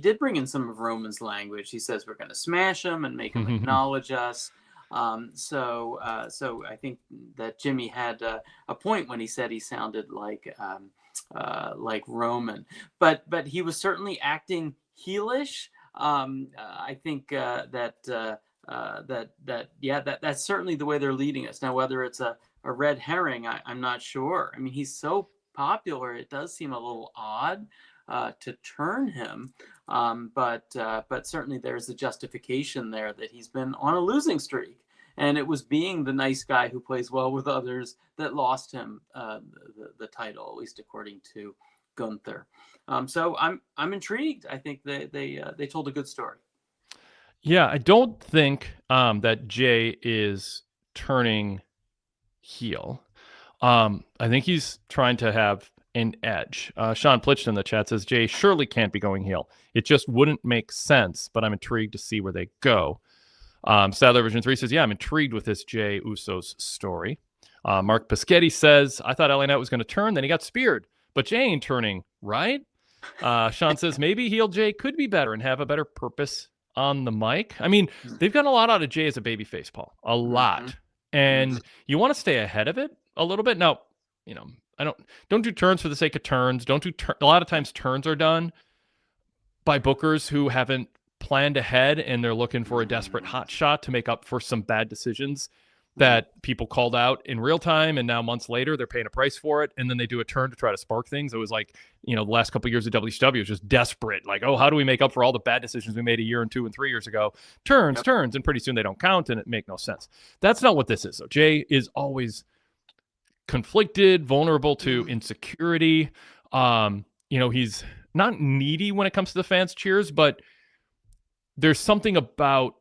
did bring in some of Roman's language. He says, we're going to smash him and make him acknowledge us. So I think that Jimmy had a point when he said he sounded like Roman, but he was certainly acting heelish. I think that's certainly the way they're leading us now. Whether it's a red herring, I'm not sure. I mean, he's so popular, it does seem a little odd to turn him. But certainly there's a justification there that he's been on a losing streak. And it was being the nice guy who plays well with others that lost him the title, at least according to Gunther. So I'm intrigued. I think they told a good story. Yeah, I don't think that Jay is turning heel. I think he's trying to have an edge. Sean Plitch in the chat says Jay surely can't be going heel. It just wouldn't make sense, but I'm intrigued to see where they go. Sadler Version 3 says, yeah, I'm intrigued with this Jey Uso's story. Mark Paschetti says, I thought LA Knight was going to turn, then he got speared. But Jay ain't turning, right? Sean says, maybe heel Jay could be better and have a better purpose on the mic. I mean, they've gotten a lot out of Jay as a babyface, Paul. A lot. And you want to stay ahead of it a little bit. Now, I don't do turns for the sake of turns. Don't do a lot of times turns are done by bookers who haven't planned ahead and they're looking for a desperate hot shot to make up for some bad decisions that people called out in real time, and now months later they're paying a price for it, and then they do a turn to try to spark things. It was like, the last couple of years of WCW was just desperate, like, oh, how do we make up for all the bad decisions we made a year and 2 and 3 years ago? Turns, and pretty soon they don't count and it make no sense. That's not what this is. So Jay is always conflicted, vulnerable to insecurity. He's not needy when it comes to the fans' cheers, but there's something about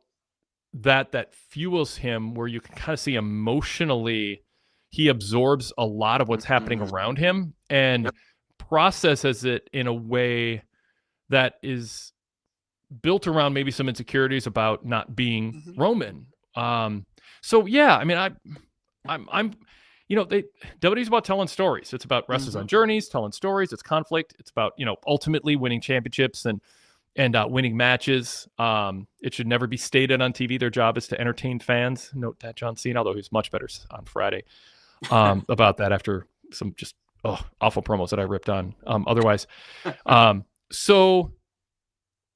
that fuels him where you can kind of see emotionally he absorbs a lot of what's happening around him and processes it in a way that is built around maybe some insecurities about not being Roman. So yeah, I mean, I'm WWE's about telling stories. It's about wrestlers on journeys, telling stories. It's conflict. It's about, ultimately winning championships and winning matches. It should never be stated on TV. Their job is to entertain fans. Note that John Cena, although he's much better on Friday about that after some just awful promos that I ripped on otherwise. So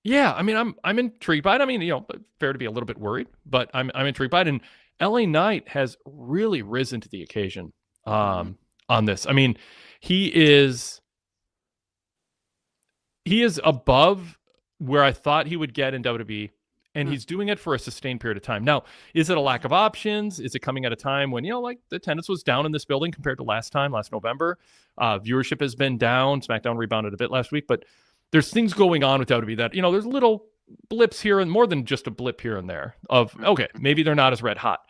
yeah, I mean, I'm intrigued by it. I mean, fair to be a little bit worried, but I'm intrigued by it. And LA Knight has really risen to the occasion on this. I mean, he is above where I thought he would get in WWE And he's doing it for a sustained period of time. Now, is it a lack of options? Is it coming at a time when, like the attendance was down in this building compared to last November? Viewership has been down. SmackDown rebounded a bit last week, but there's things going on with WWE that, there's little blips here and more than just a blip here and there of, okay, maybe they're not as red hot.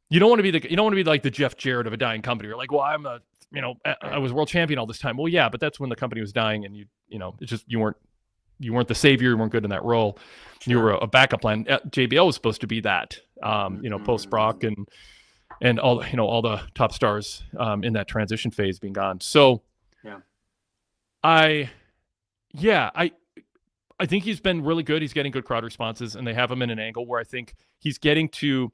You don't want to be like the Jeff Jarrett of a dying company. You're like, well, I was world champion all this time. Well, yeah, but that's when the company was dying and it's just, you weren't the savior. You weren't good in that role. Sure. You were a backup plan. JBL was supposed to be that, post Brock and all, all the top stars in that transition phase being gone. So yeah, I think he's been really good. He's getting good crowd responses, and they have him in an angle where I think he's getting to,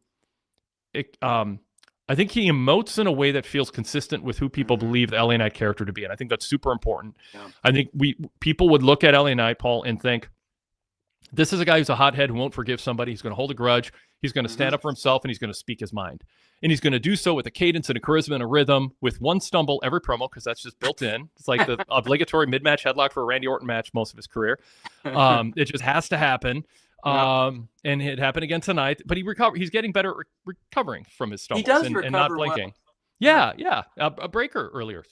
I think he emotes in a way that feels consistent with who people believe the LA Knight character to be. And I think that's super important. Yeah. I think people would look at LA Knight, Paul, and think, this is a guy who's a hothead who won't forgive somebody. He's going to hold a grudge. He's going to stand up for himself, and he's going to speak his mind. And he's going to do so with a cadence and a charisma and a rhythm with one stumble every promo, because that's just built in. It's like the obligatory mid-match headlock for a Randy Orton match most of his career. It just has to happen. And it happened again tonight, but he's getting better recovering from his stumbles. He does and not blinking. Well. Yeah. A breaker earlier.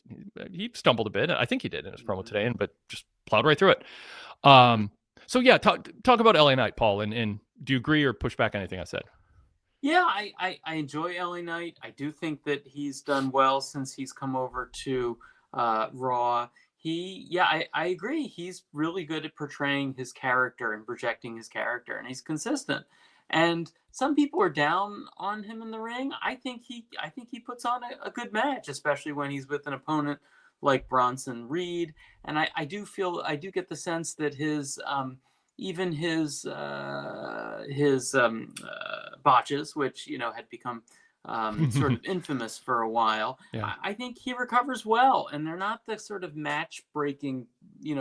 He stumbled a bit. I think he did in his promo today, but just plowed right through it. So yeah, talk about LA Knight, Paul, and do you agree or push back on anything I said? Yeah, I enjoy LA Knight. I do think that he's done well since he's come over to Raw. I agree. He's really good at portraying his character and projecting his character, and he's consistent. And some people are down on him in the ring. I think he puts on a good match, especially when he's with an opponent like Bronson Reed. And I do get the sense that his botches, which had become sort of infamous for a while. Yeah. I think he recovers well, and they're not the sort of match-breaking,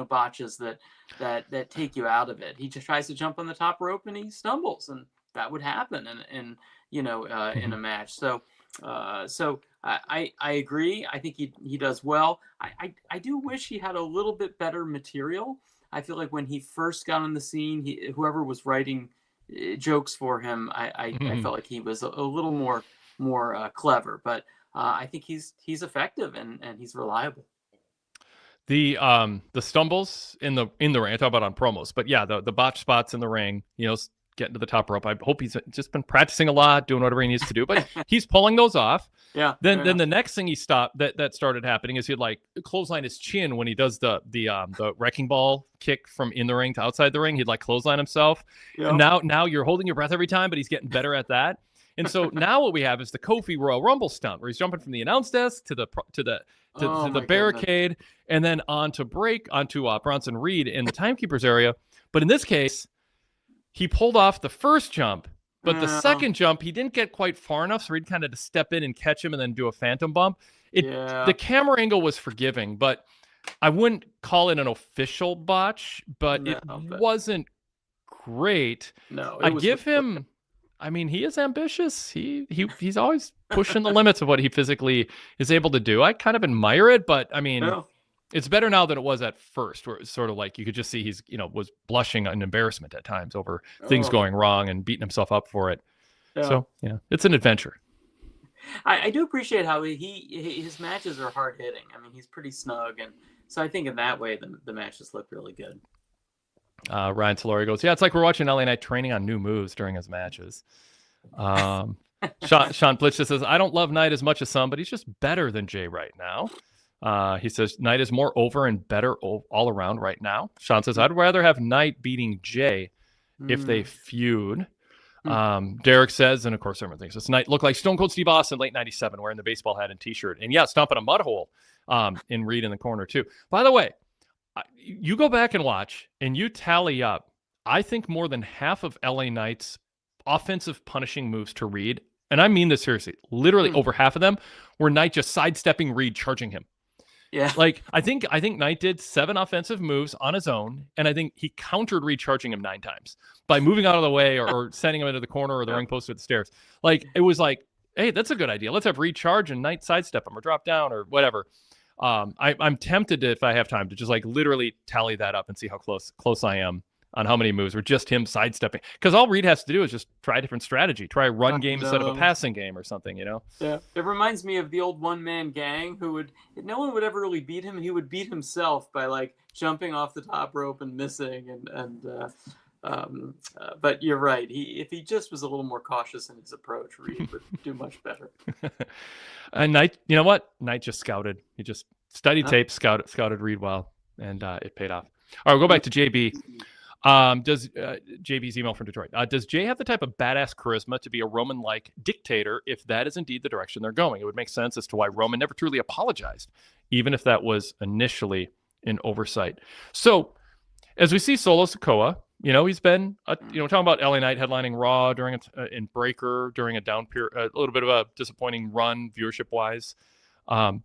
botches that take you out of it. He just tries to jump on the top rope and he stumbles, and that would happen in a match. So I agree. I think he does well. I do wish he had a little bit better material. I feel like when he first got on the scene, whoever was writing jokes for him, I felt like he was a little more clever, but I think he's effective and he's reliable. The stumbles in the ring, I talk about on promos, but yeah, the botch spots in the ring, getting to the top rope. I hope he's just been practicing a lot, doing whatever he needs to do, but he's pulling those off. Yeah. Then the next thing that started happening is he'd like clothesline his chin when he does the wrecking ball kick from in the ring to outside the ring. He'd like clothesline himself. Yep. And now you're holding your breath every time, but he's getting better at that. And so now what we have is the Kofi Royal Rumble stunt where he's jumping from the announce desk to the barricade, and then onto Bronson Reed in the timekeeper's area. But in this case, he pulled off the first jump, but the second jump, he didn't get quite far enough, so Reed kind of had to step in and catch him and then do a phantom bump. The camera angle was forgiving, but I wouldn't call it an official botch, but it wasn't great. No, I give him... I mean, he is ambitious. He's always pushing the limits of what he physically is able to do. I kind of admire it, but I mean, it's better now than it was at first, where it's sort of like you could just see he's was blushing in embarrassment at times over things going wrong and beating himself up for it. Yeah. So yeah, it's an adventure. I do appreciate how his matches are hard hitting. I mean, he's pretty snug, and so I think in that way the matches look really good. Ryan Telluri goes, yeah, it's like we're watching LA Knight training on new moves during his matches. Sean Plitch says, I don't love Knight as much as some, but he's just better than Jay right now. He says, Knight is more over and better all around right now. Sean says, I'd rather have Knight beating Jay if they feud. Derek says, and of course everyone thinks this, Knight looked like Stone Cold Steve Austin late 97 wearing the baseball hat and t-shirt. And yeah, stomping a mud hole in Reed in the corner too. By the way, you go back and watch and you tally up, I think more than half of LA Knight's offensive punishing moves to Reed, and I mean this seriously, literally over half of them were Knight just sidestepping Reed, charging him. Yeah. Like I think Knight did 7 offensive moves on his own, and I think he countered Reed charging him 9 times by moving out of the way or sending him into the corner or the ring post or the stairs. Like it was like, hey, that's a good idea. Let's have Reed charge and Knight sidestep him or drop down or whatever. I'm tempted to, if I have time, to just like literally tally that up and see how close I am on how many moves, or just him sidestepping. Because all Reed has to do is just try a different strategy, try a run game instead of a passing game or something, you know? Yeah, it reminds me of the old one-man gang no one would ever really beat him, and he would beat himself by like jumping off the top rope and missing. But you're right. If he just was a little more cautious in his approach, Reed would do much better. And Knight, you know what? Knight just scouted. He just studied tape, scouted Reed well, and it paid off. All right, we'll go back to JB. Does JB's email from Detroit? Does Jay have the type of badass charisma to be a Roman-like dictator if that is indeed the direction they're going? It would make sense as to why Roman never truly apologized, even if that was initially an oversight. So, as we see Solo Sikoa, you know, he's been, talking about LA Knight headlining Raw during in Breaker during a down period, a little bit of a disappointing run viewership-wise. I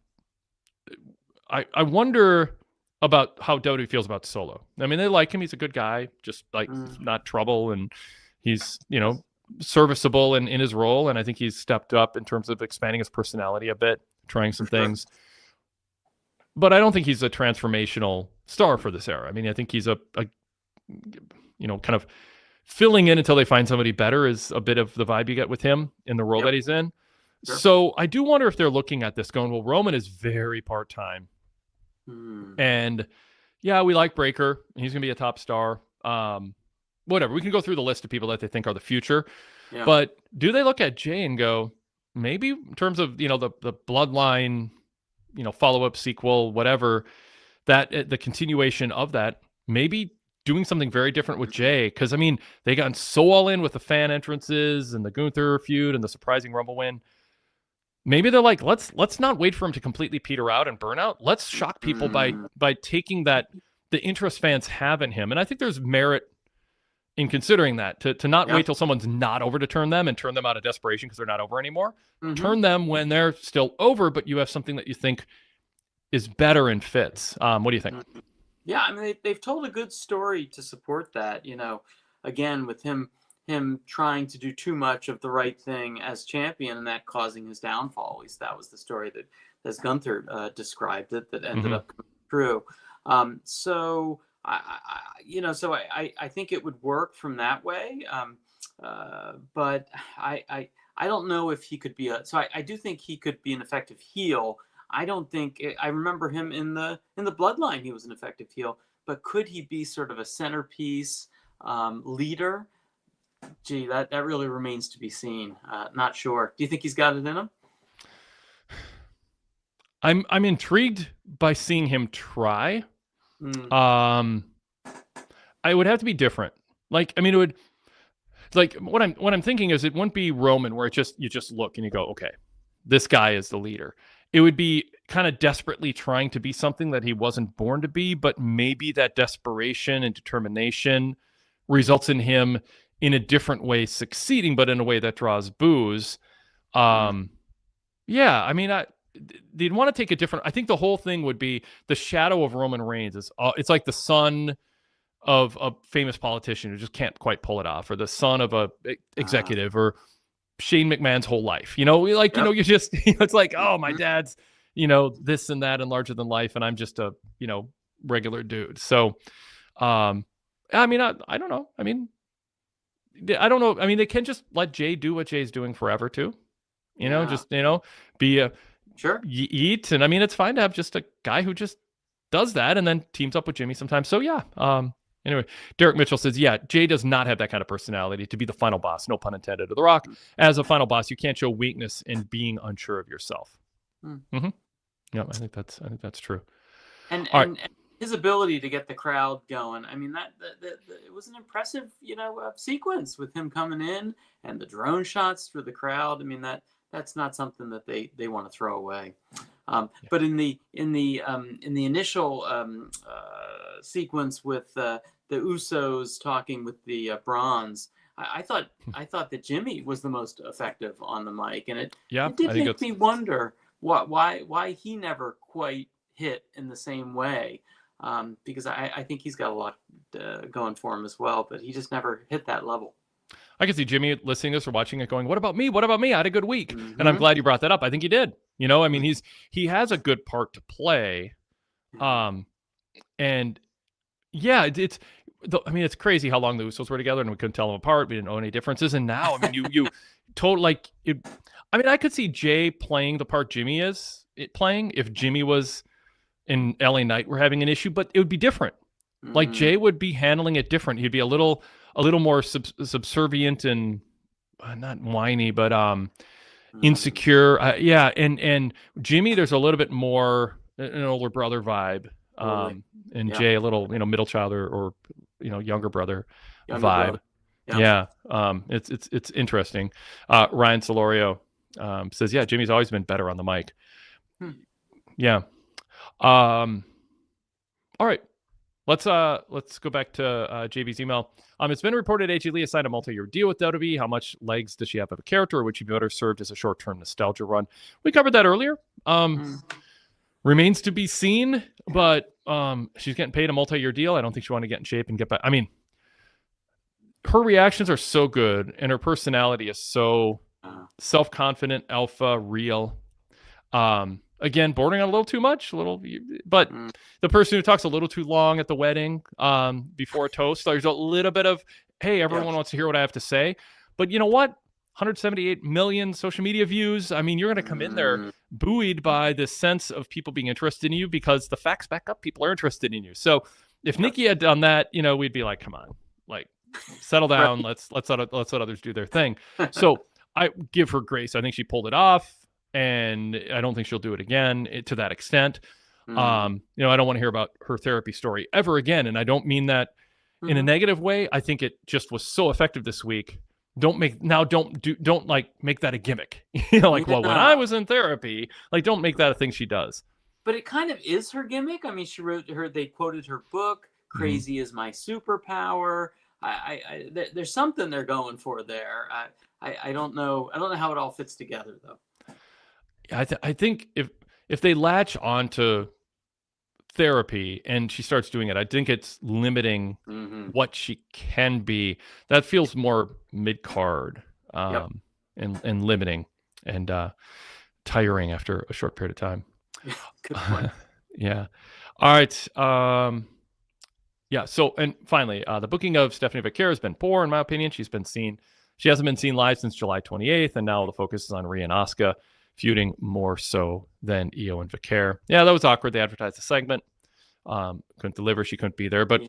wonder about how WWE feels about Solo. I mean, they like him. He's a good guy, just like not trouble. And he's, serviceable in his role. And I think he's stepped up in terms of expanding his personality a bit, trying some things. But I don't think he's a transformational star for this era. I mean, I think he's a kind of filling in until they find somebody better is a bit of the vibe you get with him in the role that he's in. Sure. So I do wonder if they're looking at this going, well, Roman is very part-time. And yeah, we like Breaker. He's going to be a top star. Whatever. We can go through the list of people that they think are the future. Yeah. But do they look at Jay and go, maybe in terms of, the bloodline, follow-up sequel, whatever, that the continuation of that, maybe doing something very different with Jay? Because, I mean, they got so all in with the fan entrances and the Gunther feud and the surprising Rumble win. Maybe they're like, let's not wait for him to completely peter out and burn out. Let's shock people by taking the interest fans have in him. And I think there's merit in considering that, to not wait till someone's not over to turn them and turn them out of desperation because they're not over anymore. Turn them when they're still over, but you have something that you think is better and fits. What do you think? Yeah, I mean, they've told a good story to support that, again, with him trying to do too much of the right thing as champion and that causing his downfall. At least that was the story that, as Gunther described it, that ended up coming true. So I think it would work from that way. But I don't know if he could be I do think he could be an effective heel. I don't think I remember him in the Bloodline. He was an effective heel, but could he be sort of a centerpiece leader? Gee, that really remains to be seen. Not sure. Do you think he's got it in him? I'm intrigued by seeing him try. I would have to be different. Like, I mean, it would. Like what I'm thinking is it wouldn't be Roman where you just look and you go, okay, this guy is the leader. It would be kind of desperately trying to be something that he wasn't born to be, but maybe that desperation and determination results in him in a different way succeeding, but in a way that draws boos. Yeah, I mean, they'd want to take a different. I think the whole thing would be the shadow of Roman Reigns is. It's like the son of a famous politician who just can't quite pull it off, or the son of a executive, or Shane McMahon's whole life. You just. It's like, oh, my dad's, this and that and larger than life, and I'm just a regular dude. So, I mean, I don't know. I mean, I don't know. I mean, they can just let Jay do what Jay's doing forever too. Just be a eat, and I mean, it's fine to have just a guy who just does that and then teams up with Jimmy sometimes. So yeah. Anyway, Derek Mitchell says, yeah, Jay does not have that kind of personality to be the final boss. No pun intended. Of The Rock, as a final boss, you can't show weakness in being unsure of yourself. Yeah, I think that's true. And his ability to get the crowd going. I mean, that it was an impressive, sequence with him coming in and the drone shots for the crowd. I mean, that's not something that they want to throw away. But in the initial sequence with the Usos talking with the Brons, I thought that Jimmy was the most effective on the mic, and it did make me wonder why he never quite hit in the same way. Because I think he's got a lot going for him as well, but he just never hit that level. I can see Jimmy listening to this or watching it going, what about me? What about me? I had a good week. And I'm glad you brought that up. I think he did. I mean, he has a good part to play. And, Yeah, I mean, it's crazy how long the Usos were together and we couldn't tell them apart. We didn't know any differences. And now, I mean, you told like it. I mean, I could see Jay playing the part Jimmy is playing if Jimmy was in LA Knight were having an issue, but it would be different. Like Jay would be handling it different. He'd be a little more subservient and not whiny, but insecure. Yeah, and Jimmy, there's a little bit more an older brother vibe. And Jay a little, middle child or younger brother vibe. Yeah. It's interesting. Ryan Solorio says, yeah, Jimmy's always been better on the mic. Yeah. All right. Let's go back to JB's email. It's been reported AJ Lee signed a multi-year deal with WWE. How much legs does she have of a character, or would she be better served as a short-term nostalgia run? We covered that earlier. Remains to be seen, but she's getting paid a multi-year deal. I don't think she wanted to get in shape and get back. I mean, her reactions are so good, and her personality is so self-confident, alpha, real. Again, bordering on a little too much, but the person who talks a little too long at the wedding before a toast, there's a little bit of, hey, everyone wants to hear what I have to say. But you know what? 178 million social media views. I mean, you're going to come in there buoyed by this sense of people being interested in you because the facts back up people are interested in you. So if Nikki had done that, we'd be like, come on, like settle down. Let's let others do their thing. So I give her grace. I think she pulled it off. And I don't think she'll do it again to that extent. I don't want to hear about her therapy story ever again. And I don't mean that in a negative way. I think it just was so effective this week. Don't make that a gimmick. Well, when I was in therapy, don't make that a thing she does. But it kind of is her gimmick. I mean, they quoted her book, Crazy is My Superpower. There's something they're going for there. I don't know. I don't know how it all fits together though. I think if they latch onto therapy and she starts doing it, I think it's limiting what she can be. That feels more mid-card and limiting and tiring after a short period of time. Good point. Yeah. All right. Yeah. So, and finally, the booking of Stephanie Vaquer has been poor, in my opinion. She hasn't been seen live since July 28th, and now the focus is on Rhea and Asuka feuding more so than Io and Vaquer. Yeah, that was awkward. They advertised the segment. Couldn't deliver. She couldn't be there. But,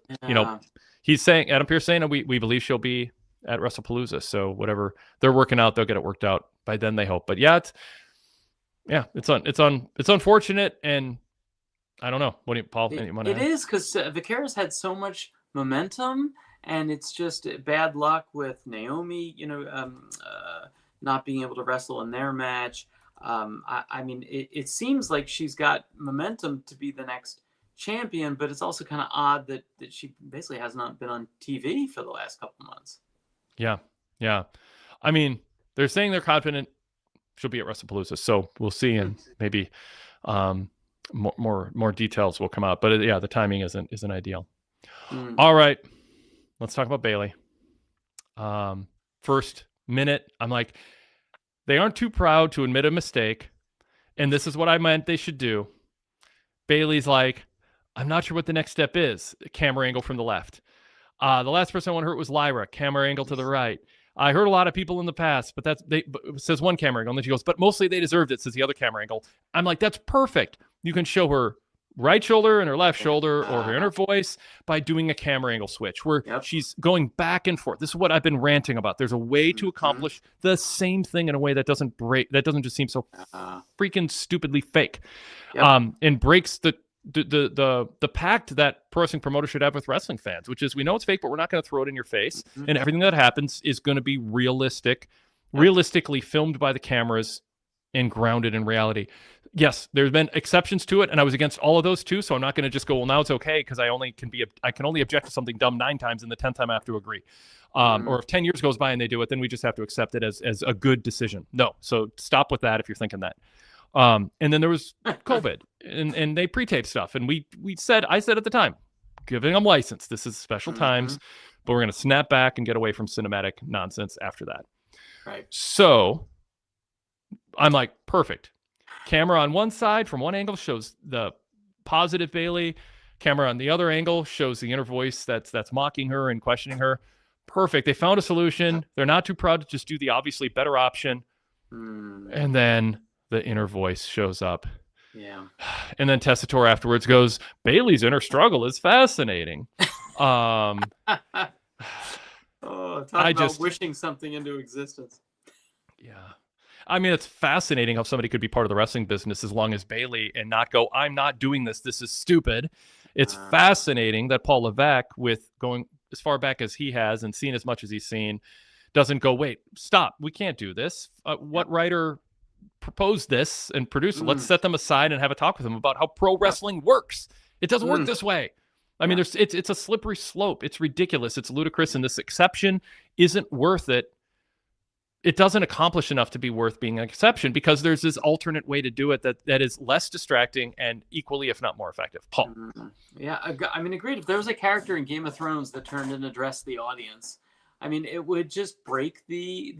he's saying, Adam Pearce saying, we believe she'll be at WrestlePalooza. So whatever they're working out, they'll get it worked out by then, they hope. But it's unfortunate. And I don't know. What do you, Paul? It is because Vaquer's had so much momentum, and it's just bad luck with Naomi, not being able to wrestle in their match. I mean, it seems like she's got momentum to be the next champion, but it's also kind of odd that she basically has not been on TV for the last couple months. Yeah. I mean, they're saying they're confident she'll be at WrestlePalooza, so we'll see, and maybe more details will come out. But the timing isn't ideal. All right, let's talk about Bayley. First minute, I'm like, they aren't too proud to admit a mistake, and this is what I meant they should do. Bayley's like, I'm not sure what the next step is. Camera angle from the left. The last person I want to hurt was Lyra. Camera angle to the right. I heard a lot of people in the past, but says one camera angle, and then she goes, but mostly they deserved it, says the other camera angle. I'm like, that's perfect. You can show her right shoulder and her left shoulder or her inner voice by doing a camera angle switch where she's going back and forth. This is what I've been ranting about. There's a way to accomplish the same thing in a way that doesn't just seem so freaking stupidly fake, and breaks the pact that pro wrestling promoters should have with wrestling fans, which is, we know it's fake, but we're not going to throw it in your face. And everything that happens is going to be realistically filmed by the cameras and grounded in reality. Yes, there's been exceptions to it, and I was against all of those too. So I'm not going to just go, well, now it's okay because I can only object to something dumb 9 times, and the 10th time I have to agree. Or if 10 years goes by and they do it, then we just have to accept it as a good decision. No, so stop with that if you're thinking that. And then there was COVID, and they pre-taped stuff, and I said at the time, giving them license. This is special times, but we're going to snap back and get away from cinematic nonsense after that. Right. So I'm like, perfect. Camera on one side from one angle shows the positive Bayley. Camera on the other angle shows the inner voice that's mocking her and questioning her. Perfect. They found a solution. They're not too proud to just do the obviously better option. And then the inner voice shows up. Yeah. And then Tessitore afterwards goes, Bayley's inner struggle is fascinating. Oh, talk about wishing something into existence. Yeah. I mean, it's fascinating how somebody could be part of the wrestling business as long as Bayley and not go, I'm not doing this. This is stupid. It's fascinating that Paul Levesque, with going as far back as he has and seen as much as he's seen, doesn't go, wait, stop. We can't do this. What writer proposed this and produced it? Let's set them aside and have a talk with them about how pro wrestling works. It doesn't work this way. I mean, it's a slippery slope. It's ridiculous. It's ludicrous. And this exception isn't worth it. It doesn't accomplish enough to be worth being an exception because there's this alternate way to do it that is less distracting and equally, if not more effective. Paul. Yeah, I mean, agreed. If there was a character in Game of Thrones that turned and addressed the audience, I mean, it would just break the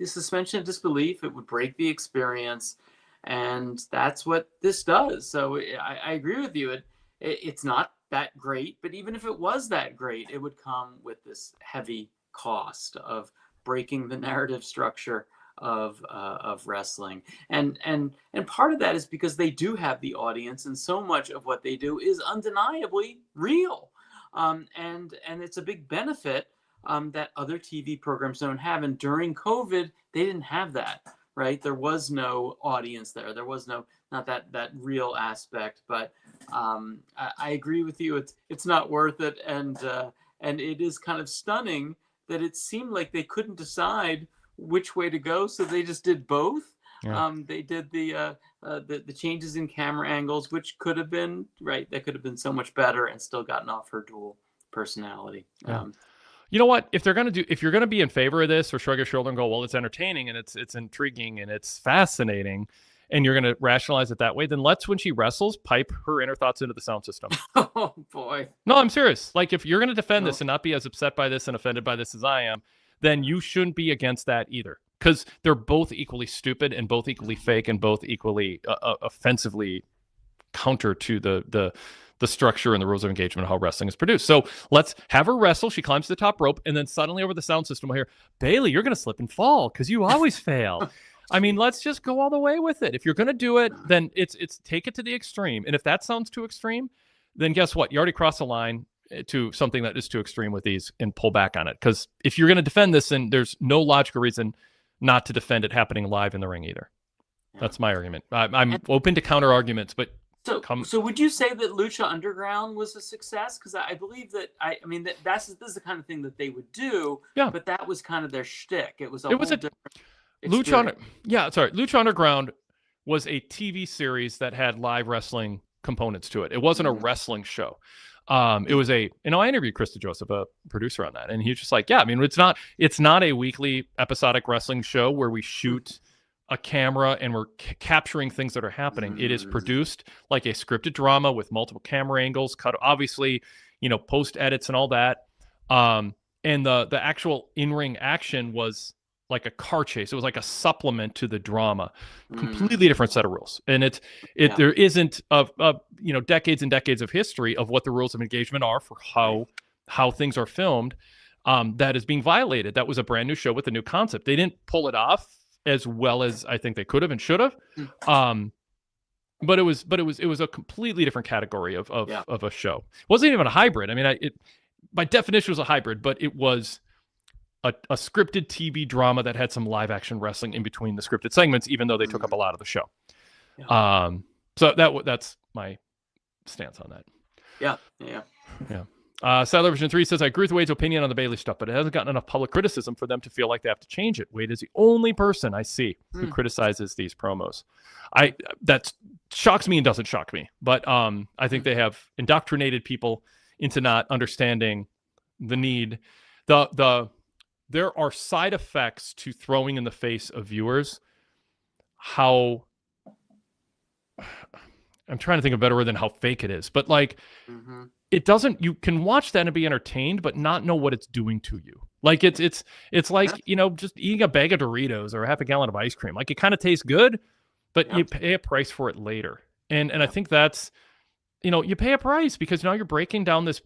suspension of disbelief. It would break the experience. And that's what this does. So I agree with you. It's not that great, but even if it was that great, it would come with this heavy cost of breaking the narrative structure of wrestling, and part of that is because they do have the audience, and so much of what they do is undeniably real, and it's a big benefit that other TV programs don't have. And during COVID, they didn't have that, right? There was no audience there. There was not that real aspect. But I agree with you. It's not worth it, and it is kind of stunning that it seemed like they couldn't decide which way to go, so they just did both. Yeah. They did the changes in camera angles, which could have been right. That could have been so much better and still gotten off her dual personality. Yeah. You know what? If you're gonna be in favor of this or shrug your shoulder and go, well, it's entertaining and it's intriguing and it's fascinating, and you're gonna rationalize it that way, then let's, when she wrestles, pipe her inner thoughts into the sound system. Oh boy. No, I'm serious. Like, if you're gonna defend this and not be as upset by this and offended by this as I am, then you shouldn't be against that either. Because they're both equally stupid and both equally fake and both equally offensively counter to the structure and the rules of engagement of how wrestling is produced. So let's have her wrestle. She climbs to the top rope, and then suddenly over the sound system we'll hear, Bayley, you're going to slip and fall because you always fail. I mean, let's just go all the way with it. If you're going to do it, then it's take it to the extreme. And if that sounds too extreme, then guess what? You already crossed the line to something that is too extreme with these, and pull back on it. Because if you're going to defend this, then there's no logical reason not to defend it happening live in the ring either. Yeah. That's my argument. I'm open to counter arguments, but so would you say that Lucha Underground was a success? Because I believe that this is the kind of thing that they would do. Yeah. But that was kind of their shtick. It was a different Lucha. Lucha Underground was a TV series that had live wrestling components to it. It wasn't a wrestling show. It was I interviewed Krista Joseph, a producer, on that, and he was just like, yeah, I mean, it's not a weekly episodic wrestling show where we shoot a camera and we're capturing things that are happening. It is produced like a scripted drama with multiple camera angles, cut, obviously, post edits and all that. And the actual in-ring action was like a car chase. It was like a supplement to the drama, completely different set of rules. And there isn't decades and decades of history of what the rules of engagement are for how things are filmed. That is being violated. That was a brand new show with a new concept. They didn't pull it off as well as I think they could have and should have. But it was a completely different category of a show. It wasn't even a hybrid. I mean, it by definition was a hybrid, but it was a scripted TV drama that had some live action wrestling in between the scripted segments, even though they took up a lot of the show. Yeah. So that's my stance on that. Yeah. Sadler Version 3 says, I agree with Wade's opinion on the Bayley stuff, but it hasn't gotten enough public criticism for them to feel like they have to change it. Wade is the only person I see who criticizes these promos. That shocks me and doesn't shock me, but I think they have indoctrinated people into not understanding the need. There are side effects to throwing in the face of viewers how I'm trying to think of a better word than how fake it is, but like it doesn't, you can watch that and be entertained, but not know what it's doing to you. Like it's like, just eating a bag of Doritos or half a gallon of ice cream. Like it kind of tastes good, but you pay a price for it later. And I think that's you pay a price because now you're breaking down this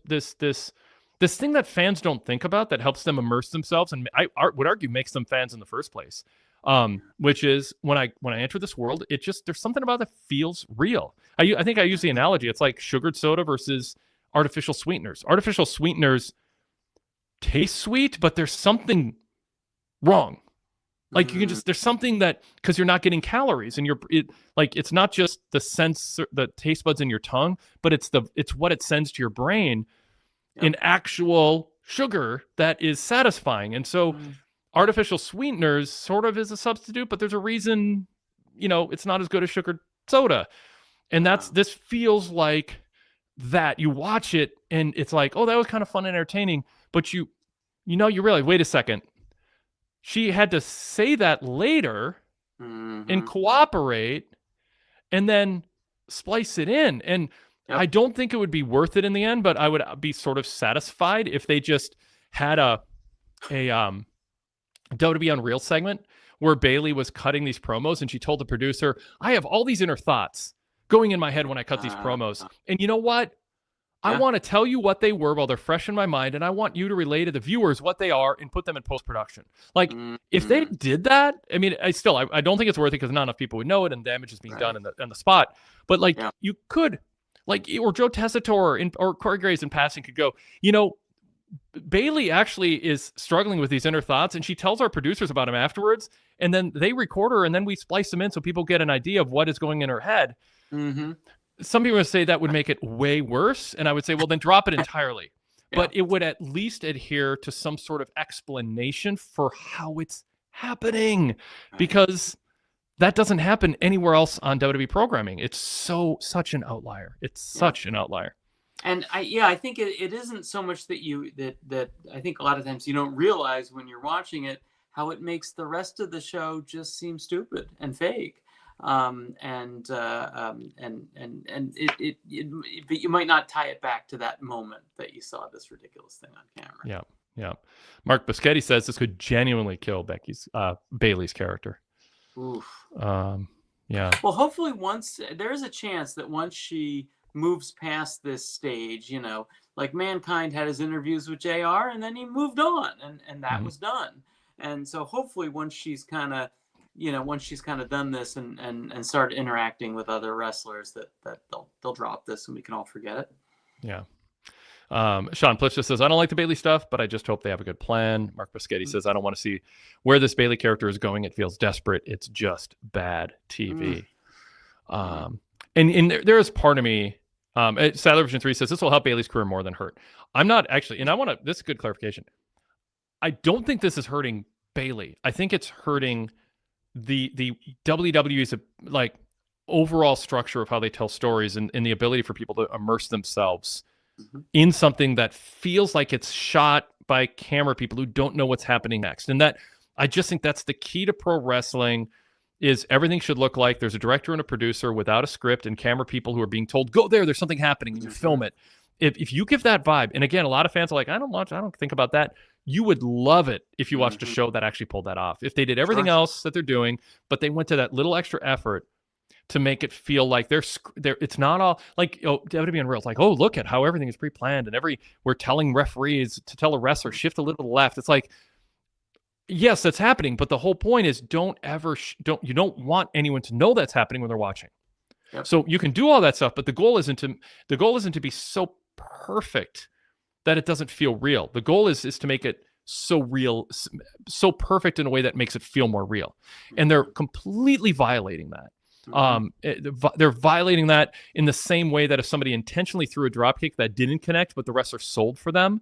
thing that fans don't think about that helps them immerse themselves, and I would argue makes them fans in the first place. Which is when I enter this world, there's something about it that feels real. I think I use the analogy. It's like sugared soda versus artificial sweeteners. Artificial sweeteners taste sweet, but there's something wrong. Like there's something that, because you're not getting calories, and it's not just the the taste buds in your tongue, but it's what it sends to your brain in actual sugar that is satisfying. And so artificial sweeteners sort of is a substitute, but there's a reason, it's not as good as sugared soda. And this feels like that. You watch it and it's like, oh, that was kind of fun and entertaining. But you realize, wait a second. She had to say that later and cooperate and then splice it in. And I don't think it would be worth it in the end, but I would be sort of satisfied if they just had a WWE Unreal segment where Bayley was cutting these promos and she told the producer, I have all these inner thoughts going in my head when I cut these promos. And you know what? I want to tell you what they were while they're fresh in my mind, and I want you to relay to the viewers what they are and put them in post-production. Like, if they did that, I mean, I don't think it's worth it because not enough people would know it and damage is being done in the spot. But, you could, or Joe Tessitore or Corey Graves in passing could go, Bayley actually is struggling with these inner thoughts, and she tells our producers about them afterwards, and then they record her, and then we splice them in so people get an idea of what is going in her head. Some people would say that would make it way worse, and I would say, well, then drop it entirely. But it would at least adhere to some sort of explanation for how it's happening, because that doesn't happen anywhere else on WWE programming. It's such an outlier. It's such an outlier. And I think it isn't so much that that I think a lot of times you don't realize when you're watching it how it makes the rest of the show just seem stupid and fake. But you might not tie it back to that moment that you saw this ridiculous thing on camera. Yeah. Mark Boschetti says this could genuinely kill Bayley's character. Oof. Well, hopefully there is a chance that once she moves past this stage, like Mankind had his interviews with JR and then he moved on and that was done. And so hopefully once she's kind of done this and start interacting with other wrestlers, that they'll drop this and we can all forget it. Yeah. Sean Plitch just says, I don't like the Bayley stuff, but I just hope they have a good plan. Mark Boschetti says, I don't want to see where this Bayley character is going. It feels desperate. It's just bad TV. And there is part of me, Sadler Vision 3 says, this will help Bayley's career more than hurt. I'm not actually, and this is a good clarification. I don't think this is hurting Bayley. I think it's hurting the WWE's overall structure of how they tell stories and the ability for people to immerse themselves in something that feels like it's shot by camera people who don't know what's happening next. And that, I just think that's the key to pro wrestling, is everything should look like there's a director and a producer without a script and camera people who are being told, go there's something happening, and you film it. If you give that vibe, and again, a lot of fans are like, I don't think about that. You would love it if you watched a show that actually pulled that off. If they did everything else that they're doing, but they went to that little extra effort to make it feel like it's not all like, WWE Unreal. It's like, look at how everything is pre-planned and we're telling referees to tell a wrestler shift a little to the left. It's like, yes, that's happening, but the whole point is you don't want anyone to know that's happening when they're watching. Yep. So you can do all that stuff, but the goal isn't to be so perfect that it doesn't feel real. The goal is to make it so real, so perfect in a way that makes it feel more real. And they're completely violating that. They're violating that in the same way that if somebody intentionally threw a dropkick that didn't connect, but the wrestler sold for them,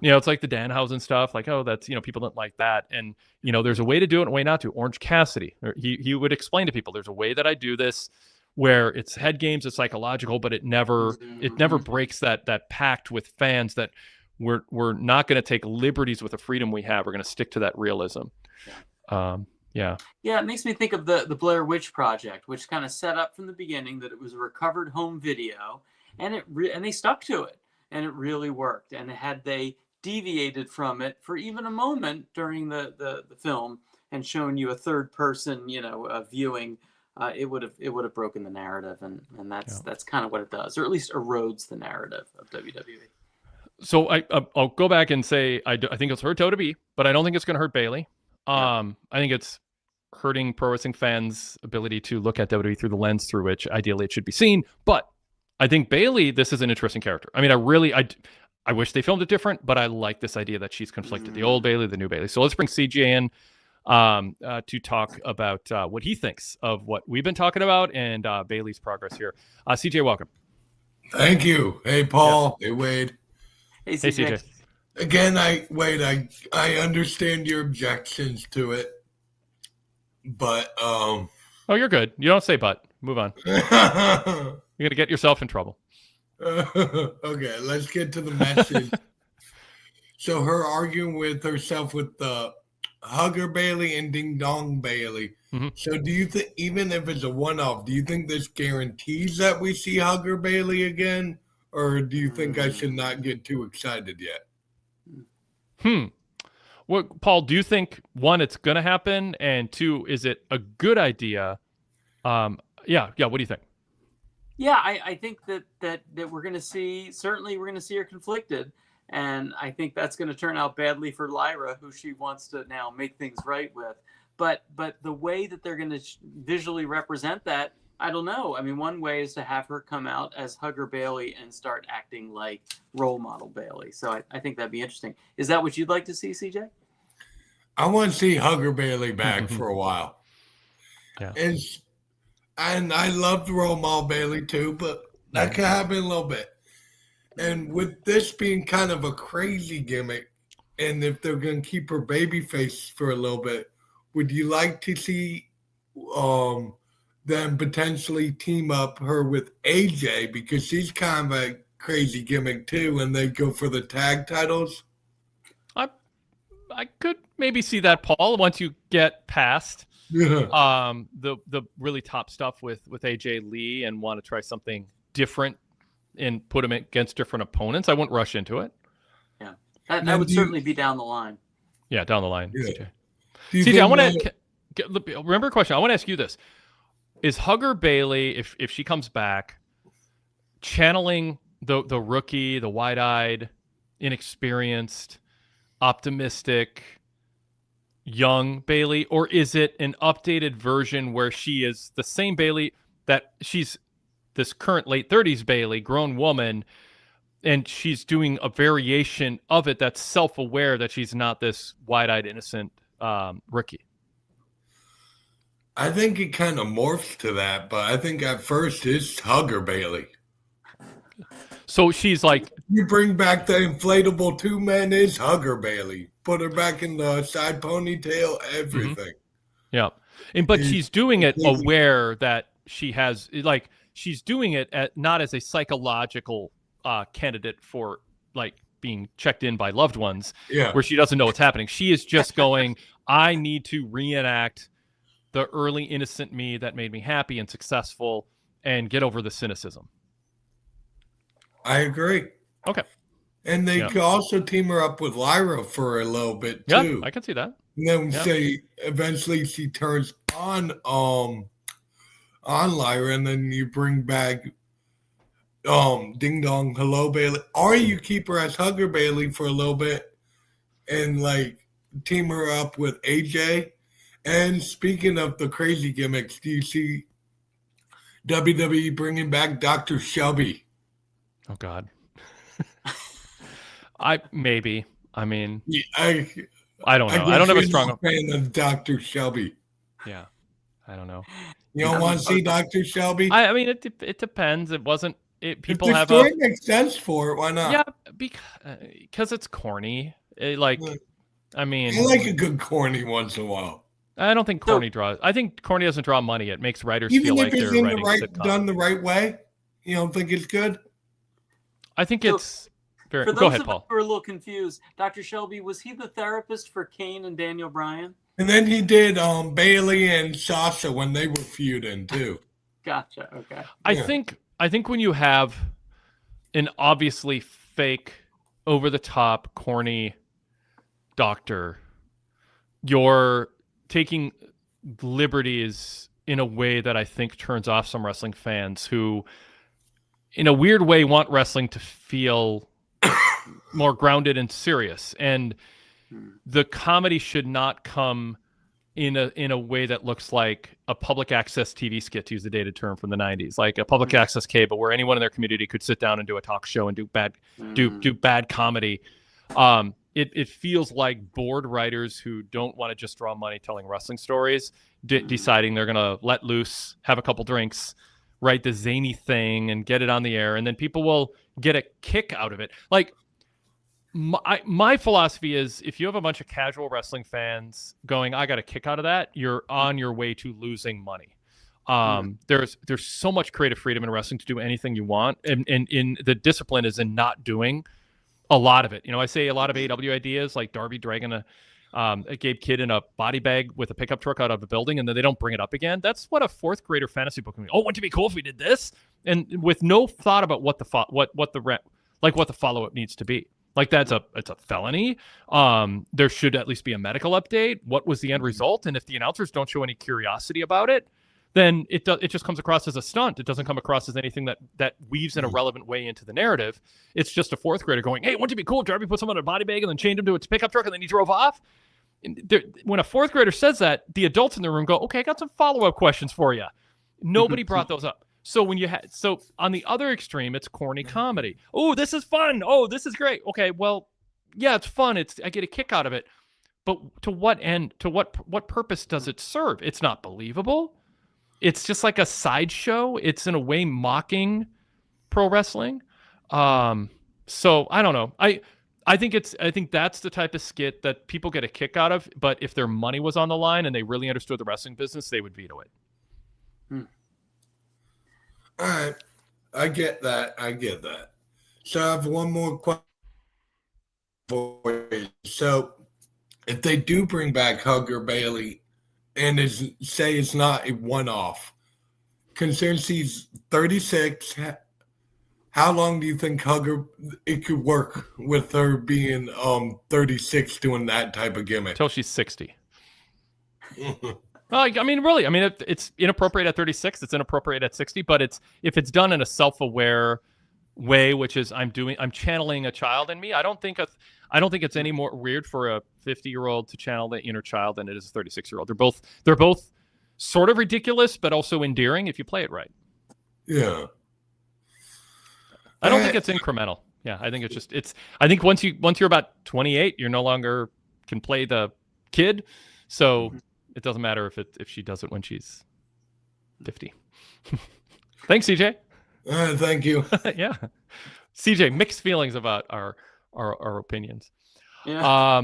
it's like the Danhausen stuff, like, that's, people don't like that. And, there's a way to do it and a way not to. Orange Cassidy, he would explain to people, there's a way that I do this where it's head games, it's psychological, but it never breaks that pact with fans that we're not going to take liberties with the freedom we have. We're going to stick to that realism. It makes me think of the Blair Witch Project, which kind of set up from the beginning that it was a recovered home video, and they stuck to it, and it really worked. And had they deviated from it for even a moment during the film and shown you a third person, viewing it would have broken the narrative, and that's kind of what it does, or at least erodes the narrative of WWE. So I'll go back and say I think it's hurt WWE, but I don't think it's going to hurt Bayley. I think it's hurting pro wrestling fans' ability to look at WWE through the lens through which ideally it should be seen. But I think Bayley, this is an interesting character. I mean, I wish they filmed it different, but I like this idea that she's conflicted. The old Bayley, the new Bayley. So let's bring CJ in to talk about what he thinks of what we've been talking about and Bayley's progress here. CJ, welcome. Thank you. Hey, Paul. Hey, Wade. Hey, CJ. Again, I understand your objections to it, but oh, you're good. You don't say but. Move on. You're gonna get yourself in trouble. Okay, let's get to the message. So her arguing with herself with the Hugger Bayley and Ding Dong Bayley. Mm-hmm. So do you think, even if it's a one-off, do you think this guarantees that we see Hugger Bayley again? Or do you think I should not get too excited yet? Well, Paul, do you think, one, it's going to happen? And two, is it a good idea? Yeah. What do you think? Yeah, I think that we're going to see, certainly we're going to see her conflicted. And I think that's going to turn out badly for Lyra, who she wants to now make things right with. But the way that they're going to visually represent that, I don't know. I mean, one way is to have her come out as Hugger Bayley and start acting like role model Bayley. So I think that'd be interesting. Is that what you'd like to see, CJ? I want to see Hugger Bayley back for a while. Yeah. And I loved role model Bayley too, but that could happen a little bit. And with this being kind of a crazy gimmick, and if they're going to keep her babyface for a little bit, would you like to see them potentially team up her with AJ, because she's kind of a crazy gimmick too, and they go for the tag titles? I could maybe see that, Paul, once you get past the really top stuff with AJ Lee and want to try something different and put them against different opponents. I wouldn't rush into it. Yeah, that would certainly be down the line. Yeah, down the line. Yeah. CJ, I want to remember a question. I want to ask you this. Is Hugger Bayley, if she comes back, channeling the rookie, the wide-eyed, inexperienced, optimistic, young Bayley, or is it an updated version where she is the same Bayley, that she's this current late 30s Bayley, grown woman, and she's doing a variation of it that's self-aware that she's not this wide-eyed, innocent rookie? I think it kind of morphs to that, but I think at first it's Hugger Bayley. So she's like, you bring back the inflatable two men, is Hugger Bayley. Put her back in the side ponytail, everything. Yeah. But she's doing it aware that she has, like, she's doing it not as a psychological candidate for, like, being checked in by loved ones, where she doesn't know what's happening. She is just going, I need to reenact the early innocent me that made me happy and successful and get over the cynicism. I agree. Okay. And they could also team her up with Lyra for a little bit too. Yeah, I can see that. And then say eventually she turns on Lyra, and then you bring back Ding Dong Hello Bayley, or you keep her as Hugger Bayley for a little bit and like team her up with AJ. And speaking of the crazy gimmicks, do you see WWE bringing back Dr. Shelby? Oh God. I mean, I don't know. I don't have a strong fan of Dr. Shelby. Yeah, I don't know. You don't want to see Dr. Shelby? I mean, it depends. It wasn't. People if the have story makes sense for it. Why not? Yeah, because it's corny. I mean, I like a good corny once in a while. I don't think corny draws. I think corny doesn't draw money. It makes writers even feel if like it's they're writing done the right way. You don't think it's good? I think it's very. For those Go ahead, of Paul. us who are a little confused, Dr. Shelby, was he the therapist for Kane and Daniel Bryan? And then he did Bayley and Sasha when they were feuding too. Gotcha. Okay. I think when you have an obviously fake, over the top, corny doctor, you're taking liberties in a way that I think turns off some wrestling fans who, in a weird way, want wrestling to feel more grounded and serious. And the comedy should not come in a way that looks like a public access TV skit, to use the dated term from the 90s, like a public access cable where anyone in their community could sit down and do a talk show and do bad comedy. It feels like bored writers who don't want to just draw money telling wrestling stories, deciding they're going to let loose, have a couple drinks, write the zany thing and get it on the air. And then people will get a kick out of it. Like, my philosophy is, if you have a bunch of casual wrestling fans going, I got a kick out of that, you're on your way to losing money. There's so much creative freedom in wrestling to do anything you want. And in the discipline is in not doing a lot of it. You know, I say a lot of AEW ideas, like Darby dragging a Gabe Kidd in a body bag with a pickup truck out of a building, and then they don't bring it up again. That's what a fourth grader fantasy book would be. Oh, wouldn't it be cool if we did this? And with no thought about what the follow-up needs to be. Like, it's a felony. There should at least be a medical update. What was the end result? And if the announcers don't show any curiosity about it, then it just comes across as a stunt. It doesn't come across as anything that weaves in a relevant way into the narrative. It's just a fourth grader going, hey, wouldn't it be cool if Darby put someone in a body bag and then chained him to its pickup truck and then he drove off? When a fourth grader says that, the adults in the room go, okay, I got some follow-up questions for you. Nobody brought those up. So on the other extreme, it's corny comedy. Oh, this is fun. Oh, this is great. Okay, well, yeah, it's fun. I get a kick out of it. But to what end? To what purpose does it serve? It's not believable. It's just like a sideshow. It's in a way mocking pro wrestling. So I don't know. I think that's the type of skit that people get a kick out of. But if their money was on the line and they really understood the wrestling business, they would veto it. All right. I get that. So I have one more question for you. So if they do bring back Hugger Bayley and say it's not a one-off, considering she's 36, how long do you think it could work with her being 36 doing that type of gimmick? Until she's 60. I mean, really. I mean, it's inappropriate at 36. It's inappropriate at 60. But if it's done in a self-aware way, which is I'm channeling a child in me. I don't think it's any more weird for a 50-year-old to channel the inner child than it is a 36-year-old. They're both sort of ridiculous, but also endearing if you play it right. Yeah. I don't think it's incremental. Yeah, I think I think once you're about 28, you're no longer can play the kid. So it doesn't matter if she does it when she's 50. Thanks, CJ. Thank you. Yeah. CJ, mixed feelings about our opinions. Yeah.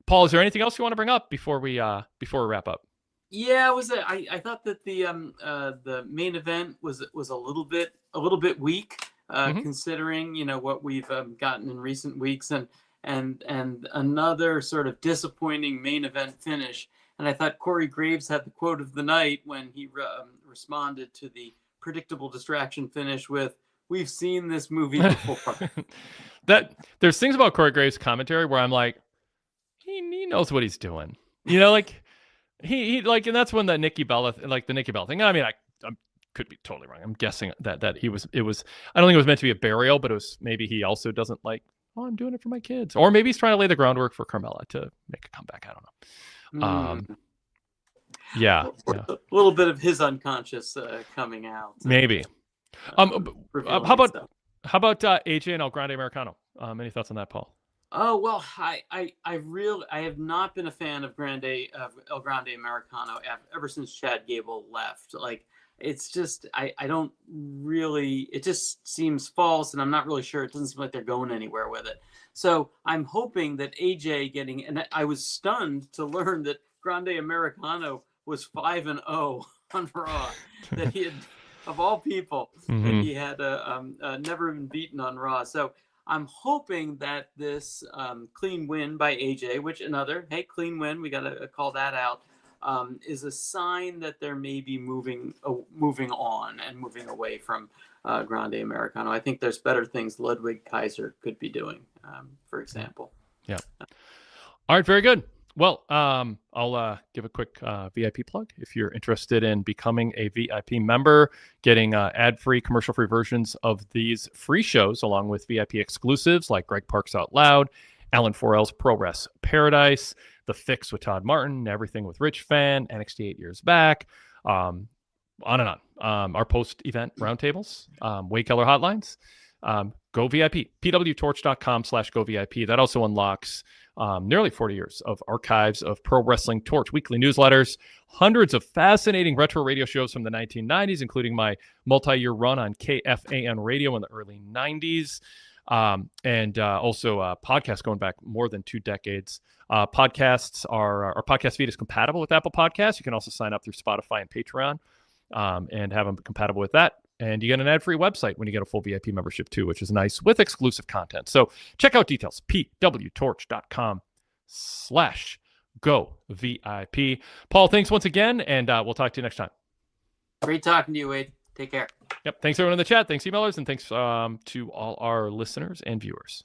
Paul, is there anything else you want to bring up before we wrap up? Yeah, I thought that the main event was a little bit weak, considering what we've gotten in recent weeks, and another sort of disappointing main event finish. And I thought Corey Graves had the quote of the night when he responded to the predictable distraction finish with, "We've seen this movie before." There's things about Corey Graves' commentary where I'm like, he knows what he's doing. Like he and that's when the Nikki Bella thing. I mean, I could be totally wrong. I'm guessing that it was. I don't think it was meant to be a burial, but it was maybe he also doesn't like. Oh, I'm doing it for my kids, or maybe he's trying to lay the groundwork for Carmella to make a comeback. I don't know. Yeah, a little bit of his unconscious coming out. Maybe. How about AJ and El Grande Americano? Any thoughts on that, Paul? Oh well, I have not been a fan of El Grande Americano ever since Chad Gable left. Like, it's just I don't really. It just seems false, and I'm not really sure. It doesn't seem like they're going anywhere with it. So I'm hoping that AJ and I was stunned to learn that Grande Americano was 5-0 on Raw. That he had, of all people, that he had never been beaten on Raw. So I'm hoping that this clean win by AJ, which clean win, we got to call that out, is a sign that they're maybe moving on and moving away from Grande Americano. I think there's better things Ludwig Kaiser could be doing, for example. Yeah. All right, very good. Well, I'll give a quick VIP plug. If you're interested in becoming a VIP member, getting ad-free, commercial-free versions of these free shows, along with VIP exclusives like Greg Parks Out Loud, Alan Forel's Pro Wrest Paradise, The Fix with Todd Martin, Everything with Rich Fan, NXT 8 Years Back, on and on. Our post-event roundtables, Wade Keller hotlines, go VIP, pwtorch.com/go VIP. That also unlocks nearly 40 years of archives of Pro Wrestling Torch weekly newsletters, hundreds of fascinating retro radio shows from the 1990s, including my multi-year run on KFAN radio in the early 90s, and also podcasts going back more than 2 decades. Podcasts our podcast feed is compatible with Apple Podcasts. You can also sign up through Spotify and Patreon and have them compatible with that. And you get an ad-free website when you get a full VIP membership too, which is nice with exclusive content. So check out details, pwtorch.com/go VIP. Paul, thanks once again, and we'll talk to you next time. Great talking to you, Wade. Take care. Yep. Thanks everyone in the chat. Thanks emailers, and thanks to all our listeners and viewers.